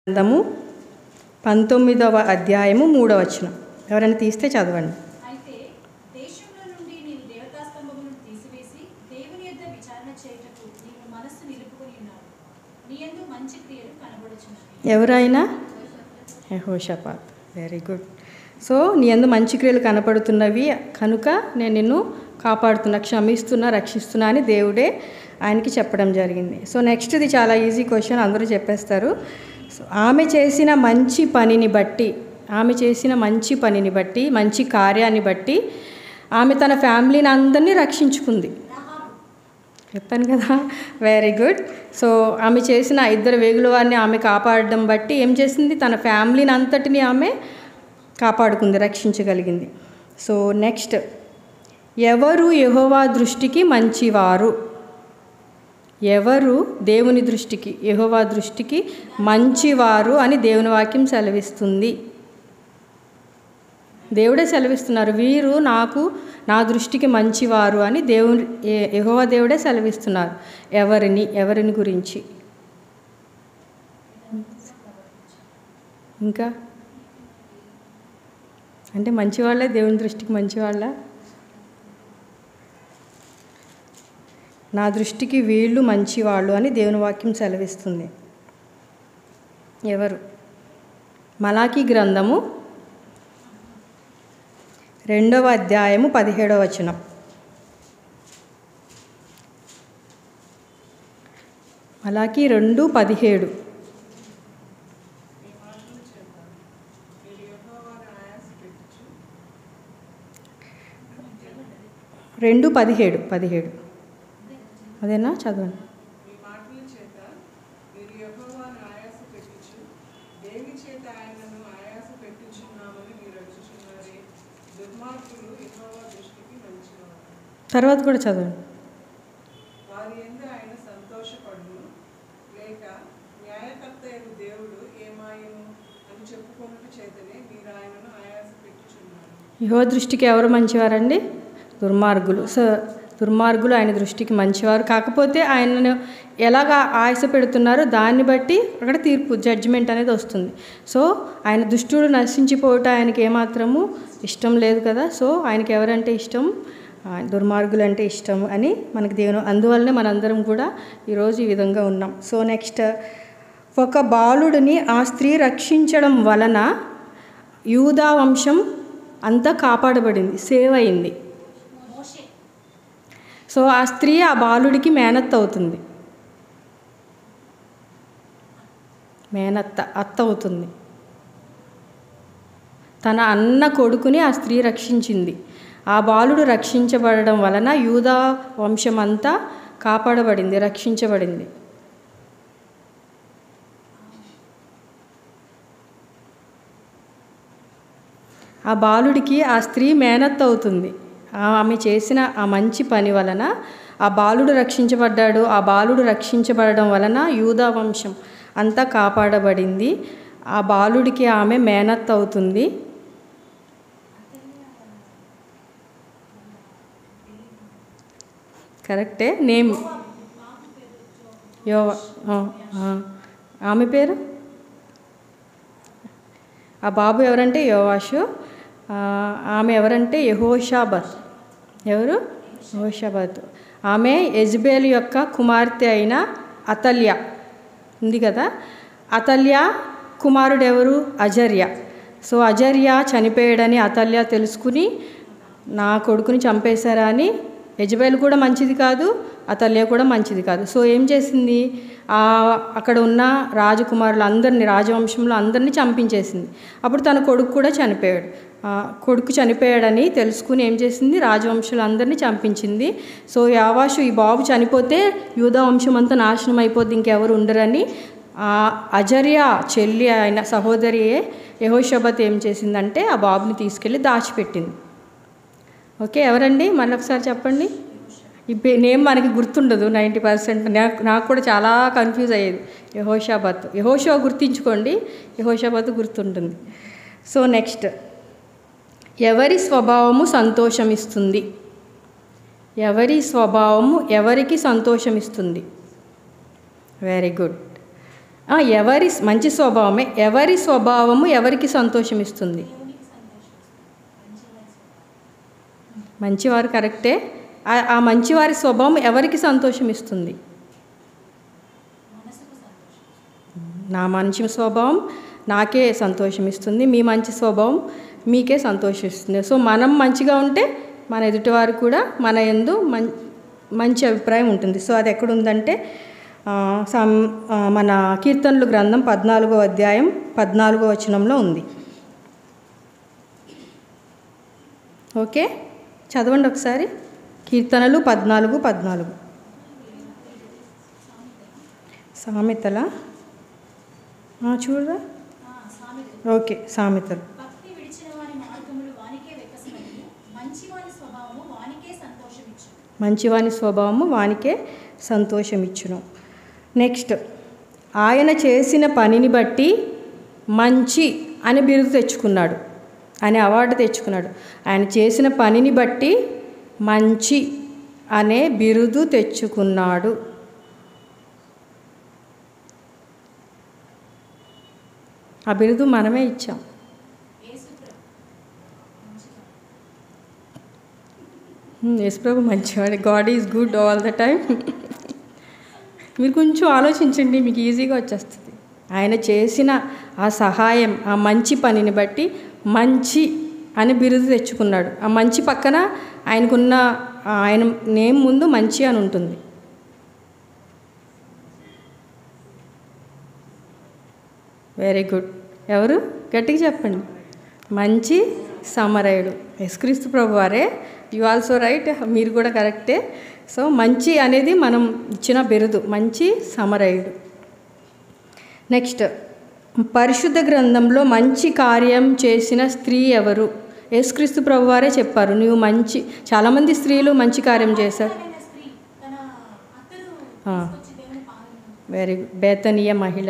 గ్రంథము 19వ అధ్యాయము 3వ వచనం. ఎవరైనా తీస్తే చదవండి. అయితే దేశంలో నుండి నీవు దేవతాస్తంభములను తీసివేసి దేవుని యొద్ద విచారణ చేయుటకు నీవు మనస్సు నిలుపుకొని ఉన్నావు. నీ యందు మంచి క్రియలు కనబడుచున్నవి. ఎవరైనా యెహోషాపాత్. Very good. సో నీ యందు మంచి క్రియలు కనపడుతున్నవి కనుక నేను నిన్ను కాపాడుతున్నా, క్షమిస్తున్నా, రక్షిస్తున్నా అని దేవుడే ఆయనకి చెప్పడం జరిగింది. సో నెక్స్ట్ ఇది చాలా ఈజీ క్వశ్చన్, అందరూ చెప్పేస్తారు. సో ఆమె చేసిన మంచి పనిని బట్టి మంచి కార్యాన్ని బట్టి ఆమె తన ఫ్యామిలీని అందరినీ రక్షించుకుంది. చెప్పాను కదా, వెరీ గుడ్. సో ఆమె చేసిన 2 వేగుల వారిని ఆమె కాపాడడం బట్టి ఏం చేసింది, తన ఫ్యామిలీని అంతటిని ఆమె కాపాడుకుంది, రక్షించగలిగింది. సో నెక్స్ట్, ఎవరు యెహోవా దృష్టికి మంచివారు? ఎవరు దేవుని దృష్టికి, యెహోవా దృష్టికి మంచివారు అని దేవుని వాక్యం సెలవిస్తుంది. దేవుడే సెలవిస్తున్నారు, వీరు నా దృష్టికి మంచివారు అని యెహోవా దేవుడే సెలవిస్తున్నారు. ఎవరిని గురించి? ఇంకా అంటే మంచివాళ్ళే దేవుని దృష్టికి మంచివాళ్ళ? నా దృష్టికి వీళ్ళు మంచివాళ్ళు అని దేవుని వాక్యం సెలవిస్తుంది. ఎవరు? మలాకీ గ్రంథము 2వ అధ్యాయము 17వ వచనం. మలాకీ 2:17. 2:17 అదేనా? చదవండి. తర్వాత కూడా చదవండి. యెహోవా దృష్టికి ఎవరు మంచివారండి? దుర్మార్గులు. సో దుర్మార్గులు ఆయన దృష్టికి మంచివారు. కాకపోతే ఆయనను ఎలాగా ఆశ పెడుతున్నారో దాన్ని బట్టి అక్కడ తీర్పు, జడ్జిమెంట్ అనేది వస్తుంది. సో ఆయన దుష్టుడు నశించిపోవటం ఆయనకి ఏమాత్రము ఇష్టం లేదు కదా. సో ఆయనకి ఎవరంటే ఇష్టం? దుర్మార్గులు అంటే ఇష్టం అని మనకి దేవుని, అందువల్లనే మనందరం కూడా ఈరోజు ఈ విధంగా ఉన్నాం. సో నెక్స్ట్, ఒక బాలుడిని ఆ స్త్రీ రక్షించడం వలన యూదా వంశం అంతా కాపాడబడింది, సేవ్ అయింది. సో ఆ స్త్రీ ఆ బాలుడికి మేనత్త అవుతుంది, అత్త అవుతుంది. తన అన్న కొడుకుని ఆ స్త్రీ రక్షించింది. ఆ బాలుడు రక్షించబడడం వలన యూదా వంశం అంతా కాపాడబడింది, రక్షించబడింది. ఆ బాలుడికి ఆ స్త్రీ మేనత్త అవుతుంది. ఆమె చేసిన ఆ మంచి పని వలన ఆ బాలుడు రక్షించబడ్డాడు. ఆ బాలుడు రక్షించబడడం వలన యూదా వంశం అంతా కాపాడబడింది. ఆ బాలుడికి ఆమె మేనత్త అవుతుంది. కరెక్టే. నేమ్ ఆమె పేరు, ఆ బాబు ఎవరంటే యోవాషు. ఆమె ఎవరంటే యెహోషాబత్. ఎవరు? యెహోషాబత్. ఆమె యెజబేలు యొక్క కుమార్తె అయిన అతల్యా ఉంది కదా. అతల్యా కుమారుడు ఎవరు? అజర్యా. సో అజర్యా చనిపోయాడని అతల్యా తెలుసుకుని నా కొడుకుని చంపేశారా అని, యెజబేలు కూడా మంచిది కాదు, అతల్యా కూడా మంచిది కాదు. సో ఏం చేసింది, అక్కడ ఉన్న రాజకుమారులు అందరినీ, రాజవంశంలో అందరినీ చంపించేసింది. అప్పుడు తన కొడుకు కూడా చనిపోయాడు. కొడుకు చనిపోయాడని తెలుసుకుని ఏం చేసింది, రాజవంశులు అందరినీ చంపించింది. సో యోవాషు, ఈ బాబు చనిపోతే యూదా వంశం అంతా నాశనం అయిపోద్ది, ఇంకెవరు ఉండరని అజర్యా చెల్లి అయిన సహోదరి యెహోషాబత్ ఏం చేసిందంటే ఆ బాబుని తీసుకెళ్ళి దాచిపెట్టింది. ఓకే, ఎవరండి? మళ్ళీ ఒకసారి చెప్పండి. ఈ నేమ్ మనకి గుర్తుండదు 90%. నాకు కూడా చాలా కన్ఫ్యూజ్ అయ్యేది. యెహోషాబత్, యెహోషువ గుర్తించుకోండి, యెహోషాబత్ గుర్తుంటుంది. సో నెక్స్ట్, ఎవరి స్వభావము సంతోషమిస్తుంది? ఎవరి స్వభావము ఎవరికి సంతోషమిస్తుంది? Very good. ఎవరి మంచి స్వభావమే, ఎవరి స్వభావము ఎవరికి సంతోషం ఇస్తుంది? మంచివారు కరెక్టే. ఆ మంచివారి స్వభావం ఎవరికి సంతోషం ఇస్తుంది? నా మంచి స్వభావం నాకే సంతోషం ఇస్తుంది, మీ మంచి స్వభావం మీకే సంతోషం ఇస్తుంది. సో మనం మంచిగా ఉంటే మన ఎదుటివారు కూడా మన యందు మంచి అభిప్రాయం ఉంటుంది. సో అది ఎక్కడుందంటే మన కీర్తనలు గ్రంథం 14వ అధ్యాయం 14వ వచనంలో ఉంది. ఓకే, చదవండి ఒకసారి. కీర్తనలు 14:14. సామెతల చూడరా? ఓకే, సామెతలు. మంచివాని స్వభావము వానికే సంతోషమిచ్చును. నెక్స్ట్, ఆయన చేసిన పనిని బట్టి మంచి అని బిరుదు తెచ్చుకున్నాడు, అనే అవార్డు తెచ్చుకున్నాడు. ఆయన చేసిన పనిని బట్టి మంచి అనే బిరుదు తెచ్చుకున్నాడు. ఆ బిరుదు మనమే ఇచ్చాం. యేసుప్రభు మంచివాడు. God is good all the time. మీరు కొంచెం ఆలోచించండి, మీకు ఈజీగా వచ్చేస్తుంది. ఆయన చేసిన ఆ సహాయం, ఆ మంచి పనిని బట్టి మంచి అని బిరుదు తెచ్చుకున్నాడు. ఆ మంచి పక్కన ఆయనకున్న ఆయన నేమ్ ముందు మంచి అని ఉంటుంది. Very good. ఎవరు? గట్టిగా చెప్పండి. మంచి సమరయుడు యేసుక్రీస్తు ప్రభు వారే. యు ఆల్సో రైట్, మీరు కూడా కరెక్టే. సో మంచి అనేది మనం ఇచ్చిన బిరుదు, మంచి సమరయుడు. నెక్స్ట్, పరిశుద్ధ గ్రంథంలో మంచి కార్యం చేసిన స్త్రీ ఎవరు? యేసుక్రీస్తు ప్రభు వారే చెప్పారు, నువ్వు మంచి. చాలామంది స్త్రీలు మంచి కార్యం చేశారు. Very good. బేతనీయ మహిళ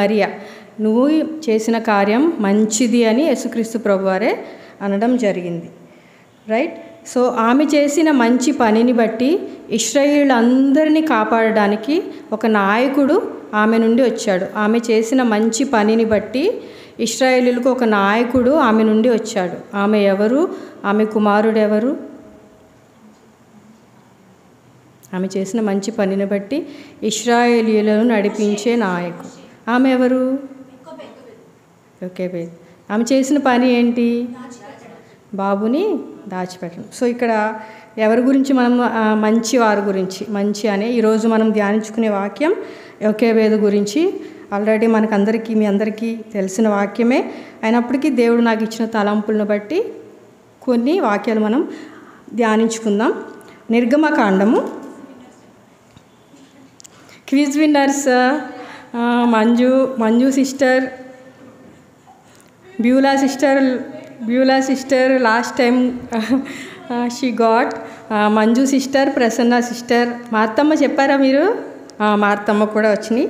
మరియా, నువ్వు చేసిన కార్యం మంచిది అని యేసుక్రీస్తు ప్రభు వారే అనడం జరిగింది. రైట్. సో ఆమె చేసిన మంచి పనిని బట్టి ఇశ్రాయేలులందరినీ కాపాడడానికి ఒక నాయకుడు ఆమె నుండి వచ్చాడు. ఆమె చేసిన మంచి పనిని బట్టి ఇశ్రాయేలులకు ఒక నాయకుడు ఆమె నుండి వచ్చాడు. ఆమె ఎవరు? ఆమె కుమారుడు ఎవరు? ఆమె చేసిన మంచి పనిని బట్టి ఇశ్రాయేలీయులను నడిపించే నాయకుడు. ఆమె ఎవరు? ఓకే. ఆమె చేసిన పని ఏంటి? బాబుని దాచిపెట్టడం. సో ఇక్కడ ఎవరి గురించి మనం? మంచి వారి గురించి. మంచి అనే ఈరోజు మనం ధ్యానించుకునే వాక్యం యోకేబేదు గురించి. ఆల్రెడీ మనకందరికీ, మీ అందరికీ తెలిసిన వాక్యమే అయినప్పటికీ దేవుడు నాకు ఇచ్చిన తలంపులను బట్టి కొన్ని వాక్యాలు మనం ధ్యానించుకుందాం. నిర్గమకాండము. Quiz winners Manju sister, Beulah sister last time she got. Manju sister, Prasanna sister, Marthamma చెప్పారా మీరు? మార్తమ్మ కూడా వచ్చినాయి.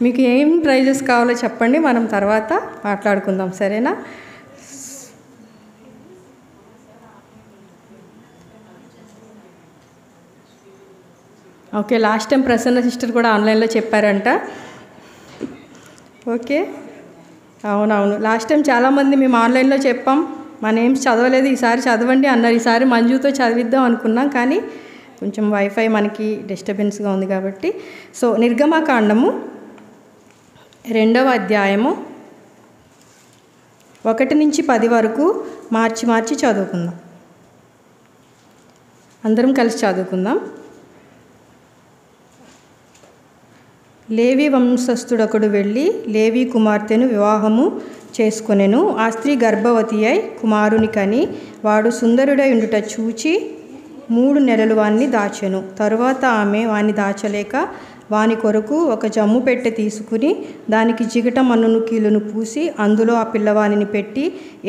మీకు ఏం ప్రైజెస్ కావాలో చెప్పండి, మనం తర్వాత మాట్లాడుకుందాం, సరేనా? Okay, last time Prasanna sister కూడా ఆన్లైన్లో చెప్పారంట. ఓకే, అవునవును. లాస్ట్ టైం చాలామంది మేము ఆన్లైన్లో చెప్పాం, మా నేమ్స్ చదవలేదు, ఈసారి చదవండి అన్నారు. ఈసారి మంజుతో చదివిద్దాం అనుకున్నాం, కానీ కొంచెం వైఫై మనకి డిస్టర్బెన్స్గా ఉంది కాబట్టి. సో నిర్గమకాండము 2వ అధ్యాయము 1 నుంచి 10 వరకు మార్చి చదువుకుందాం. అందరం కలిసి చదువుకుందాం. లేవి వంశస్థుడొకడు వెళ్ళి లేవి కుమార్తెను వివాహము చేసుకొనెను. ఆ స్త్రీ గర్భవతి అయి కుమారుని కని వాడు సుందరుడై ఉండుట చూచి 3 నెలలు వాణ్ణి దాచెను. తరువాత ఆమె వాణ్ణి దాచలేక వాని కొరకు ఒక జమ్ము పెట్టె తీసుకుని దానికి జిగట మన్నును కీలును పూసి అందులో ఆ పిల్లవానిని పెట్టి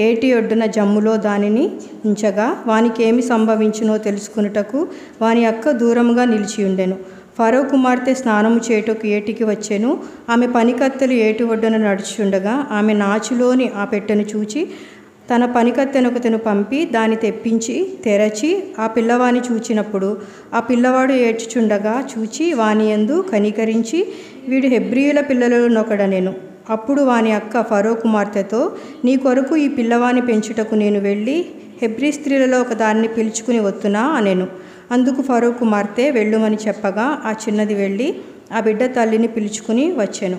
ఏటి ఒడ్డున జమ్ములో దానిని ఉంచగా వానికి ఏమి సంభవించునో తెలుసుకున్నటకు వాని అక్క దూరముగా నిలిచి ఉండెను. ఫరో కుమార్తె స్నానము చేయుటకు ఏటికి వచ్చెను. ఆమె పనికత్తెలు ఏటి ఒడ్డున నడుచుండగా ఆమె నాచులోని ఆ పెట్టెను చూచి తన పనికత్తెనొకతెను పంపి దాన్ని తెప్పించి తెరచి ఆ పిల్లవాని చూచినప్పుడు ఆ పిల్లవాడు ఏడ్చుచుండగా చూచి వాని యందు కనికరించి వీడు హెబ్రీయుల పిల్లలనొకడనెను. అప్పుడు వాని అక్క ఫరో కుమార్తెతో, నీ కొరకు ఈ పిల్లవాని పెంచుటకు నేను వెళ్ళి హెబ్రీ స్త్రీలలో ఒకదాన్ని పిలుచుకుని వత్తునా అనెను. అందుకు ఫరో కుమార్తె వెళ్ళుమని చెప్పగా ఆ చిన్నది వెళ్ళి ఆ బిడ్డ తల్లిని పిలుచుకుని వచ్చెను.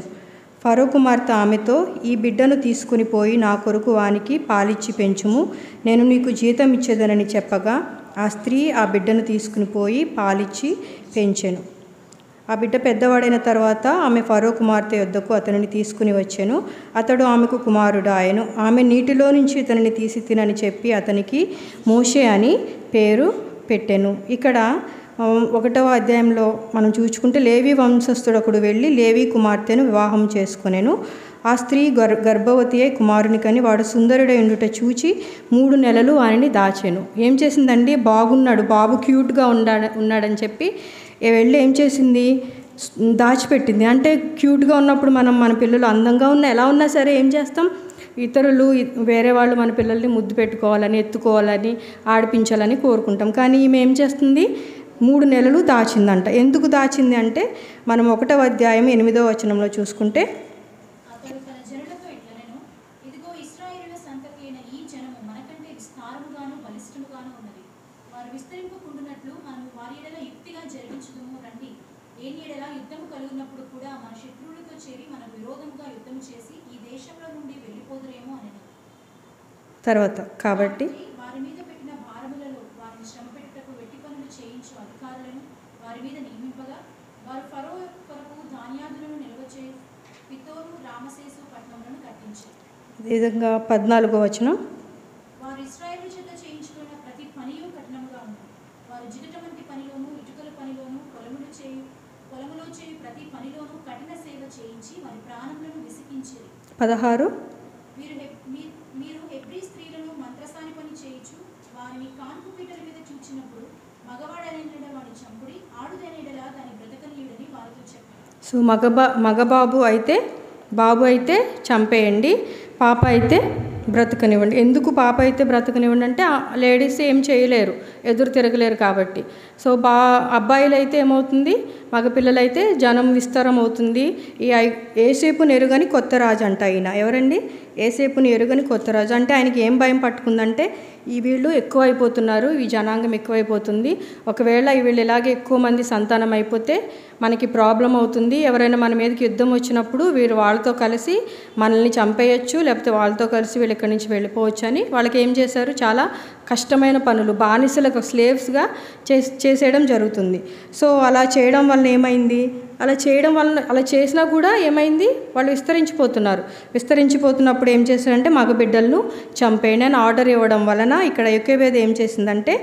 ఫరో కుమార్తె ఆమెతో, ఈ బిడ్డను తీసుకుని పోయి నా కొరకు వానికి పాలిచ్చి పెంచుము, నేను నీకు జీతం ఇచ్చేదనని చెప్పగా ఆ స్త్రీ ఆ బిడ్డను తీసుకుని పోయి పాలిచ్చి పెంచెను. ఆ బిడ్డ పెద్దవాడైన తర్వాత ఆమె ఫరో కుమార్తె యొద్దకు అతనిని తీసుకుని వచ్చెను. అతడు ఆమెకు కుమారుడు ఆయను. ఆమె నీటిలో నుంచి ఇతనిని తీసి తినని చెప్పి అతనికి మోషే అని పేరు పెట్టెను. ఇక్కడ 1వ అధ్యాయంలో మనం చూసుకుంటే లేవి వంశస్థుడొకడు వెళ్ళి లేవి కుమార్తెను వివాహం చేసుకొనెను. ఆ స్త్రీ గర్భవతి అయి కుమారుని కని వాడు సుందరుడై ఉండుట చూచి 3 నెలలు వానిని దాచెను. ఏం చేసిందండి, బాగున్నాడు, బాబు క్యూట్గా ఉన్నాడని చెప్పి వెళ్ళి ఏం చేసింది, దాచిపెట్టింది. అంటే క్యూట్గా ఉన్నప్పుడు మన పిల్లలు అందంగా ఉన్నా ఎలా ఉన్నా సరే ఏం చేస్తాం, ఇతరులు వేరే వాళ్ళు మన పిల్లల్ని ముద్దు పెట్టుకోవాలని, ఎత్తుకోవాలని, ఆడిపించాలని కోరుకుంటాం. కానీ ఈమె ఏం చేస్తుంది, 3 నెలలు దాచిందంట. ఎందుకు దాచింది అంటే మనం 1వ అధ్యాయం 8వ వచనంలో చూసుకుంటే, అతడు తన జనులతో ఇట్లనెను, ఇదిగో ఇశ్రాయేలుల సంతతి అయిన ఈ జనము మనకంటే విస్తారముగాను బలిష్టముగాను ఉన్నది. వారు విస్తరింపకుండునట్లు మనము వారి ఎడల యుక్తిగా జరిగించుదుము రండి. ఏని ఎడల యుద్ధము కలుగునప్పుడు కూడా మన శత్రువులతో చేరి మన విరోధముగా యుద్ధము చేసి ఈ దేశంలో నుండి వెళ్ళిపోదురేమో అనెను. తర్వాత కాబట్టి వారి మీద పెట్టిన భారములలో వారిని శ్రమ పెట్టుటకు వెట్టి పనులు చేయించు అధికారులను వారి మీద నియమింపగా వారు ఫరో కొరకు ధాన్యాదులను నిల్వ చేయి పితోను రామసేసు పట్టణములను కట్టించారు. ఈ విధంగా 14వ వచనం, వారు ఇశ్రాయేలు చేత చేయించుకున్న ప్రతి పనియు కఠినముగా ఉంది. వారు జిగట వంటి పనిలోను ఇటుకల పనిలోను పొలములో చేయు ప్రతి పనిలోను కఠిన సేవ చేయించి వారి ప్రాణములను విసికించిరి. 16 మీరు హెబ్రీ స్త్రీలను మంత్రసాని పని చేయించు వారిని కాన్పు పీటల మీద చూచినప్పుడు మగవాడైన వాడిని చంపుడి, ఆడుదైనడలా దాని బ్రతకనీయుడని వారితో చెప్పారు. సో మగబాబు అయితే చంపేయండి, పాప అయితే బ్రతకనివ్వండి. ఎందుకు పాప అయితే బ్రతకనివ్వండి అంటే లేడీస్ ఏం చేయలేరు, ఎదురు తిరగలేరు కాబట్టి. సో అబ్బాయిలు అయితే ఏమవుతుంది, మగపిల్లలైతే జనం విస్తారం అవుతుంది. ఈ ఏసేపుని ఎరుగని కొత్త రాజు అంట ఆయన. ఎవరండి, ఏసేపుని ఎరుగని కొత్త రాజు. అంటే ఆయనకి ఏం భయం పట్టుకుందంటే వీళ్ళు ఎక్కువైపోతున్నారు, ఈ జనాంగం ఎక్కువైపోతుంది, ఒకవేళ వీళ్ళు ఇలాగే ఎక్కువ మంది సంతానం అయిపోతే మనకి ప్రాబ్లం అవుతుంది, ఎవరైనా మన మీదకి యుద్ధం వచ్చినప్పుడు వీరు వాళ్ళతో కలిసి మనల్ని చంపేయచ్చు, లేకపోతే వాళ్ళతో కలిసి వీళ్ళు ఇక్కడి నుంచి వెళ్ళిపోవచ్చు అని వాళ్ళకి ఏం చేశారు, చాలా కష్టమైన పనులు, బానిసలకు స్లేవ్స్గా చేసేయడం జరుగుతుంది. సో అలా చేయడం వల్ల ఏమైంది, అలా చేసినా కూడా ఏమైంది, వాళ్ళు విస్తరించిపోతున్నప్పుడు ఏం చేశారంటే మగబిడ్డలను చంపేయండి అని ఆర్డర్ ఇవ్వడం వలన ఇక్కడ యోకేబేదు ఏం చేసిందంటే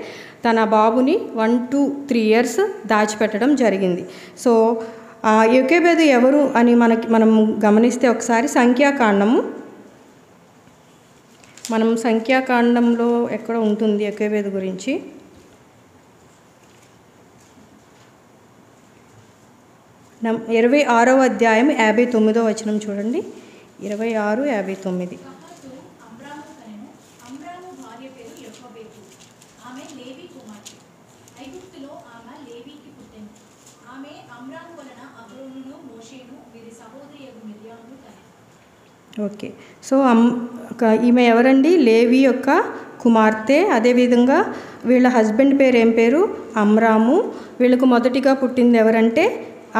తన బాబుని 1 to 3 years దాచిపెట్టడం జరిగింది. సో యోకేబేదు ఎవరు అని మనం గమనిస్తే ఒకసారి సంఖ్యాకాండంలో ఎక్కడ ఉంటుంది యోకేబేదు గురించి, 26వ అధ్యాయం 59వ వచనం చూడండి. 26:59. అమ్రాము కనెను. అమ్రాము భార్య పేరు యొకోబెదు. ఆమె లేవి కుమార్తె. ఐగుప్తులో ఆమె లేవీకి పుట్టెను. ఆమె అమ్రాము వలన అహరోనును మోషేను వీరి సహోదరి మిర్యామును కనెను. ఓకే, సో ఈమె ఎవరండి, లేవి యొక్క కుమార్తె. అదేవిధంగా వీళ్ళ హస్బెండ్ పేరు ఏం పేరు, అమ్రాము. వీళ్ళకు మొదటిగా పుట్టింది ఎవరంటే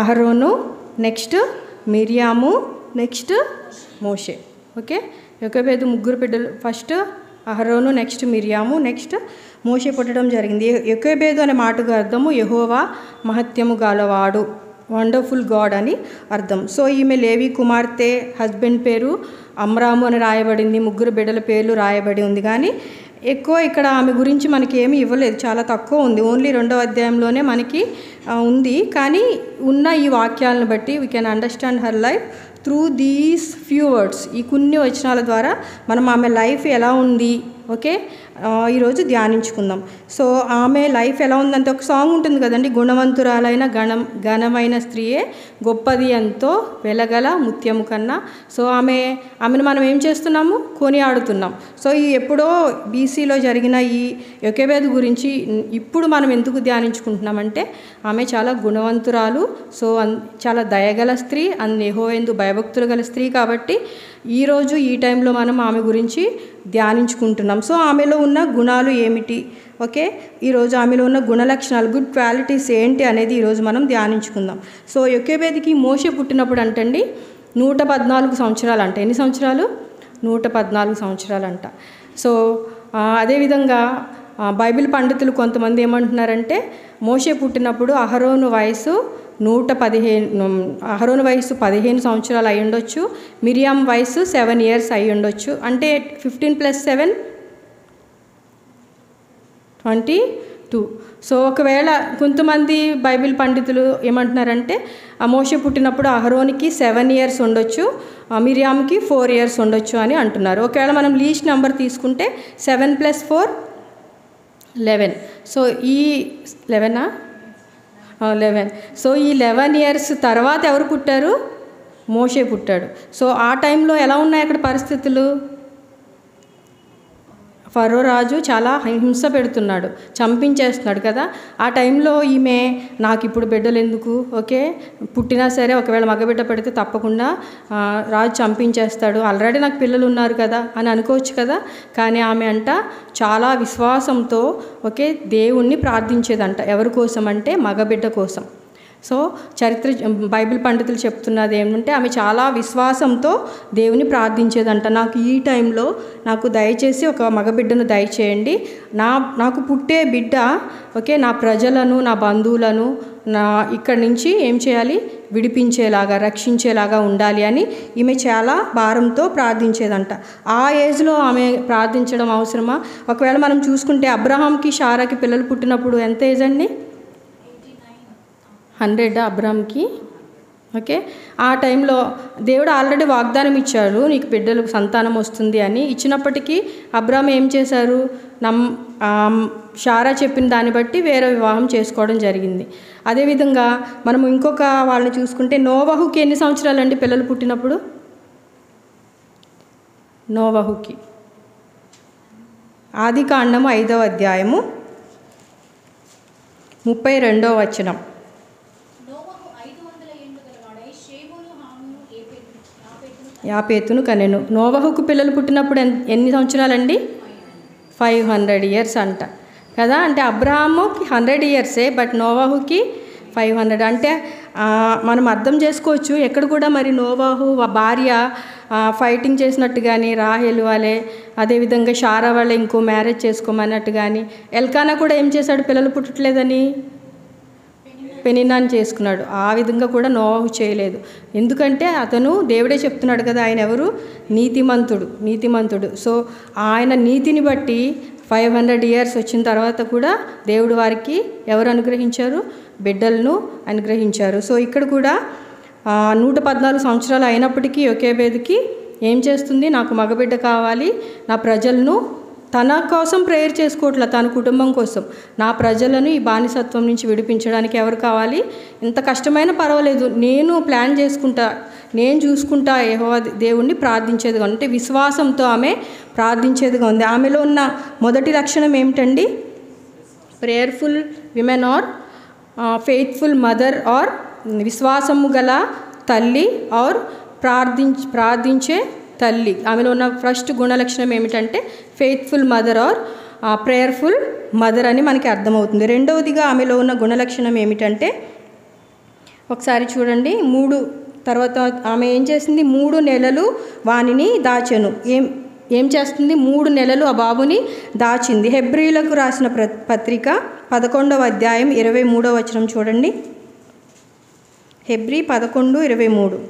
అహరోను, నెక్స్ట్ మిర్యాము, నెక్స్ట్ మోషే. ఓకే, యోకేబేదు 3 బిడ్డలు, ఫస్ట్ అహరోను, నెక్స్ట్ మిర్యాము, నెక్స్ట్ మోషే పుట్టడం జరిగింది. యోకేబేదు అనే మాటకు అర్థము యెహోవా మహత్యము గలవాడు, వండర్ఫుల్ గాడ్ అని అర్థం. సో ఈమె లేవి కుమార్తె, హస్బెండ్ పేరు అమ్రాము అని రాయబడింది, 3 బిడ్డల పేర్లు రాయబడి ఉంది. కానీ ఎక్కువ ఇక్కడ ఆమె గురించి మనకి ఏమీ ఇవ్వలేదు, చాలా తక్కువ ఉంది. ఓన్లీ 2వ అధ్యాయంలోనే మనకి ఉంది. కానీ ఉన్న ఈ వాక్యాలను బట్టి we can understand her life through these few words. ఈ కొన్ని వచనాల ద్వారా మనం ఆమె లైఫ్ ఎలా ఉంది, ఓకే ఈరోజు ధ్యానించుకుందాం. సో ఆమె లైఫ్ ఎలా ఉందంటే ఒక సాంగ్ ఉంటుంది కదండి, గుణవంతురాలైన ఘనమైన స్త్రీయే గొప్పది ఎంతో వెలగల ముత్యము కన్నా. సో ఆమెను మనం ఏం చేస్తున్నాము, కొనియాడుతున్నాం. సో ఈ ఎప్పుడో బీసీలో జరిగిన ఈ యొకెబెదు గురించి ఇప్పుడు మనం ఎందుకు ధ్యానించుకుంటున్నామంటే ఆమె చాలా గుణవంతురాలు, సో చాలా దయగల స్త్రీ, యెహోవాయందు భయభక్తులు గల స్త్రీ. కాబట్టి ఈరోజు ఈ టైంలో మనం ఆమె గురించి ధ్యానించుకుంటున్నాం. సో ఆమెలో ఉన్న గుణాలు ఏమిటి, ఓకే ఈరోజు ఆమెలో ఉన్న గుణలక్షణాలు, గుడ్ క్వాలిటీస్ ఏంటి అనేది ఈరోజు మనం ధ్యానించుకుందాం. సో యొకెబెదుకి మోషే పుట్టినప్పుడు అంటండి 114 సంవత్సరాలు అంట. ఎన్ని సంవత్సరాలు? 114 సంవత్సరాలు అంట. సో అదేవిధంగా బైబిల్ పండితులు కొంతమంది ఏమంటున్నారంటే మోషే పుట్టినప్పుడు అహరోను వయసు 15 సంవత్సరాలు అయి ఉండొచ్చు, మిరియాం వయసు 7 years అయి ఉండొచ్చు. అంటే 15 + 7 22. సో ఒకవేళ కొంతమంది బైబిల్ పండితులు ఏమంటున్నారంటే మోషే పుట్టినప్పుడు అహరోనికి 7 years ఉండొచ్చు, మిరియామ్కి 4 years ఉండొచ్చు అని అంటున్నారు. ఒకవేళ మనం లీస్ట్ నెంబర్ తీసుకుంటే 7 + 4 11. సో ఈ 11 సో ఈ 11 years తర్వాత ఎవరు పుట్టారు? మోషే పుట్టాడు. సో ఆ టైంలో ఎలా ఉన్నాయి అక్కడ పరిస్థితులు? ఫరో రాజు చాలా హింస పెడుతున్నాడు, చంపించేస్తున్నాడు కదా. ఆ టైంలో ఈమె నాకు ఇప్పుడు బిడ్డలు ఎందుకు, ఓకే పుట్టినా సరే ఒకవేళ మగబిడ్డ పెడితే తప్పకుండా రాజు చంపించేస్తాడు, ఆల్రెడీ నాకు పిల్లలు ఉన్నారు కదా అని అనుకోవచ్చు కదా. కానీ ఆమె అంట చాలా విశ్వాసంతో ఓకే దేవుణ్ణి ప్రార్థించేదంట. ఎవరి కోసం అంటే మగబిడ్డ కోసం. సో బైబిల్ పండితులు చెప్తున్నది ఏమంటే ఆమె చాలా విశ్వాసంతో దేవుని ప్రార్థించేదంట. నాకు ఈ టైంలో నాకు దయచేసి ఒక మగబిడ్డను దయచేయండి, నాకు పుట్టే బిడ్డ ఓకే నా ప్రజలను, నా బంధువులను ఇక్కడి నుంచి ఏం చేయాలి, విడిపించేలాగా, రక్షించేలాగా ఉండాలి అని ఈమె చాలా భారంతో ప్రార్థించేదంట. ఆ ఏజ్లో ఆమె ప్రార్థించడం అవసరమా? ఒకవేళ మనం చూసుకుంటే అబ్రహాంకి షారాకి పిల్లలు పుట్టినప్పుడు ఎంత ఏజ్ అండి? 100 అబ్రామ్కి. ఓకే ఆ టైంలో దేవుడు ఆల్రెడీ వాగ్దానం ఇచ్చాడు, నీకు బిడ్డలు సంతానం వస్తుంది అని. ఇచ్చినప్పటికీ అబ్రామ్ ఏం చేశారు, షారా చెప్పిన దాన్ని బట్టి వేరే వివాహం చేసుకోవడం జరిగింది. అదేవిధంగా మనం ఇంకొక వాళ్ళని చూసుకుంటే నోవహుకి ఎన్ని సంవత్సరాలండి పిల్లలు పుట్టినప్పుడు? నోవహుకి ఆదికాండము 5వ అధ్యాయము 32వ వచనం. యాపేతును కనెను. నోవహుకు పిల్లలు పుట్టినప్పుడు ఎన్ని సంవత్సరాలండి? 500 years అంట కదా. అంటే అబ్రహాముకి 100 years, బట్ నోవహుకి 500. అంటే మనం అర్థం చేసుకోవచ్చు ఎక్కడ కూడా మరి నోవహు భార్య ఫైటింగ్ చేసినట్టు కానీ, రాహేలు వాళ్ళే అదేవిధంగా షారా వాళ్ళే ఇంకో మ్యారేజ్ చేసుకోమన్నట్టు కానీ, ఎల్కానా కూడా ఏం చేశాడు, పిల్లలు పుట్టట్లేదని పెనిన్నాని చేసుకున్నాడు. ఆ విధంగా కూడా నోవహు చేయలేదు. ఎందుకంటే అతను దేవుడే చెప్తున్నాడు కదా, ఆయన ఎవరు? నీతిమంతుడు. సో ఆయన నీతిని బట్టి 500 years వచ్చిన తర్వాత కూడా దేవుడు వారికి ఎవరు అనుగ్రహించారు? బిడ్డలను అనుగ్రహించారు. సో ఇక్కడ కూడా 114 సంవత్సరాలు అయినప్పటికీ యొకెబెదుకి ఏం చేస్తుంది, నాకు మగబిడ్డ కావాలి, నా ప్రజలను తన కోసం ప్రేయర్ చేసుకోవట్లా, తన కుటుంబం కోసం, నా ప్రజలను ఈ బానిసత్వం నుంచి విడిపించడానికి ఎవరు కావాలి? ఎంత కష్టమైనా పర్వాలేదు, నేను ప్లాన్ చేసుకుంటా, నేను చూసుకుంటా, యెహోవా దేవుణ్ణి ప్రార్థించేదిగా, అంటే విశ్వాసంతో ఆమె ప్రార్థించేదిగా ఉంది. ఆమెలో ఉన్న మొదటి లక్షణం ఏమిటండి? Prayerful women or faithful mother or విశ్వాసము గల తల్లి ఆర్ ప్రార్థించే తల్లి. ఆమెలో ఉన్న ఫస్ట్ గుణలక్షణం ఏమిటంటే faithful mother are prayerful mother అని మనకి అర్థమవుతుంది. రెండవదిగా ఆమెలో ఉన్న గుణలక్షణం ఏమిటంటే ఒకసారి చూడండి, తర్వాత ఆమె ఏం చేసింది? 3 నెలలు వానిని దాచెను. ఏం చేస్తుంది? 3 నెలలు ఆ బాబుని దాచింది. హెబ్రీలకు రాసిన పత్రిక 11వ అధ్యాయం 23వ వచనం చూడండి. హెబ్రీ 11:23.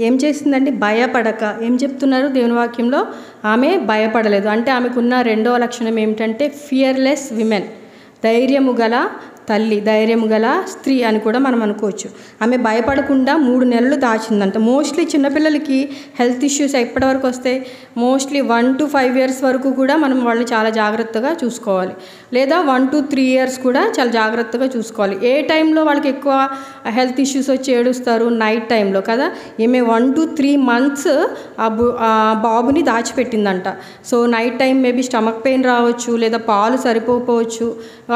ఏం చేసిందండి? భయపడక. ఏం చెప్తున్నారు దేవుని వాక్యంలో? ఆమె భయపడలేదు. అంటే ఆమెకున్న రెండవ లక్షణం ఏమిటంటే ఫియర్లెస్ విమెన్, ధైర్యము గల తల్లి, ధైర్యం గల స్త్రీ అని కూడా మనం అనుకోవచ్చు. ఆమె భయపడకుండా 3 నెలలు దాచిందంట. మోస్ట్లీ చిన్నపిల్లలకి హెల్త్ ఇష్యూస్ ఎప్పటివరకు వస్తాయి? మోస్ట్లీ 1 to 5 years వరకు కూడా మనం వాళ్ళని చాలా జాగ్రత్తగా చూసుకోవాలి, లేదా 1 to 3 years కూడా చాలా జాగ్రత్తగా చూసుకోవాలి. ఏ టైంలో వాళ్ళకి ఎక్కువ హెల్త్ ఇష్యూస్ వచ్చి ఏడుస్తారు? నైట్ టైంలో కదా. ఈమె 1 to 3 months ఆ బాబుని దాచిపెట్టిందంట. So night time maybe stomach pain రావచ్చు, లేదా పాలు సరిపోవచ్చు,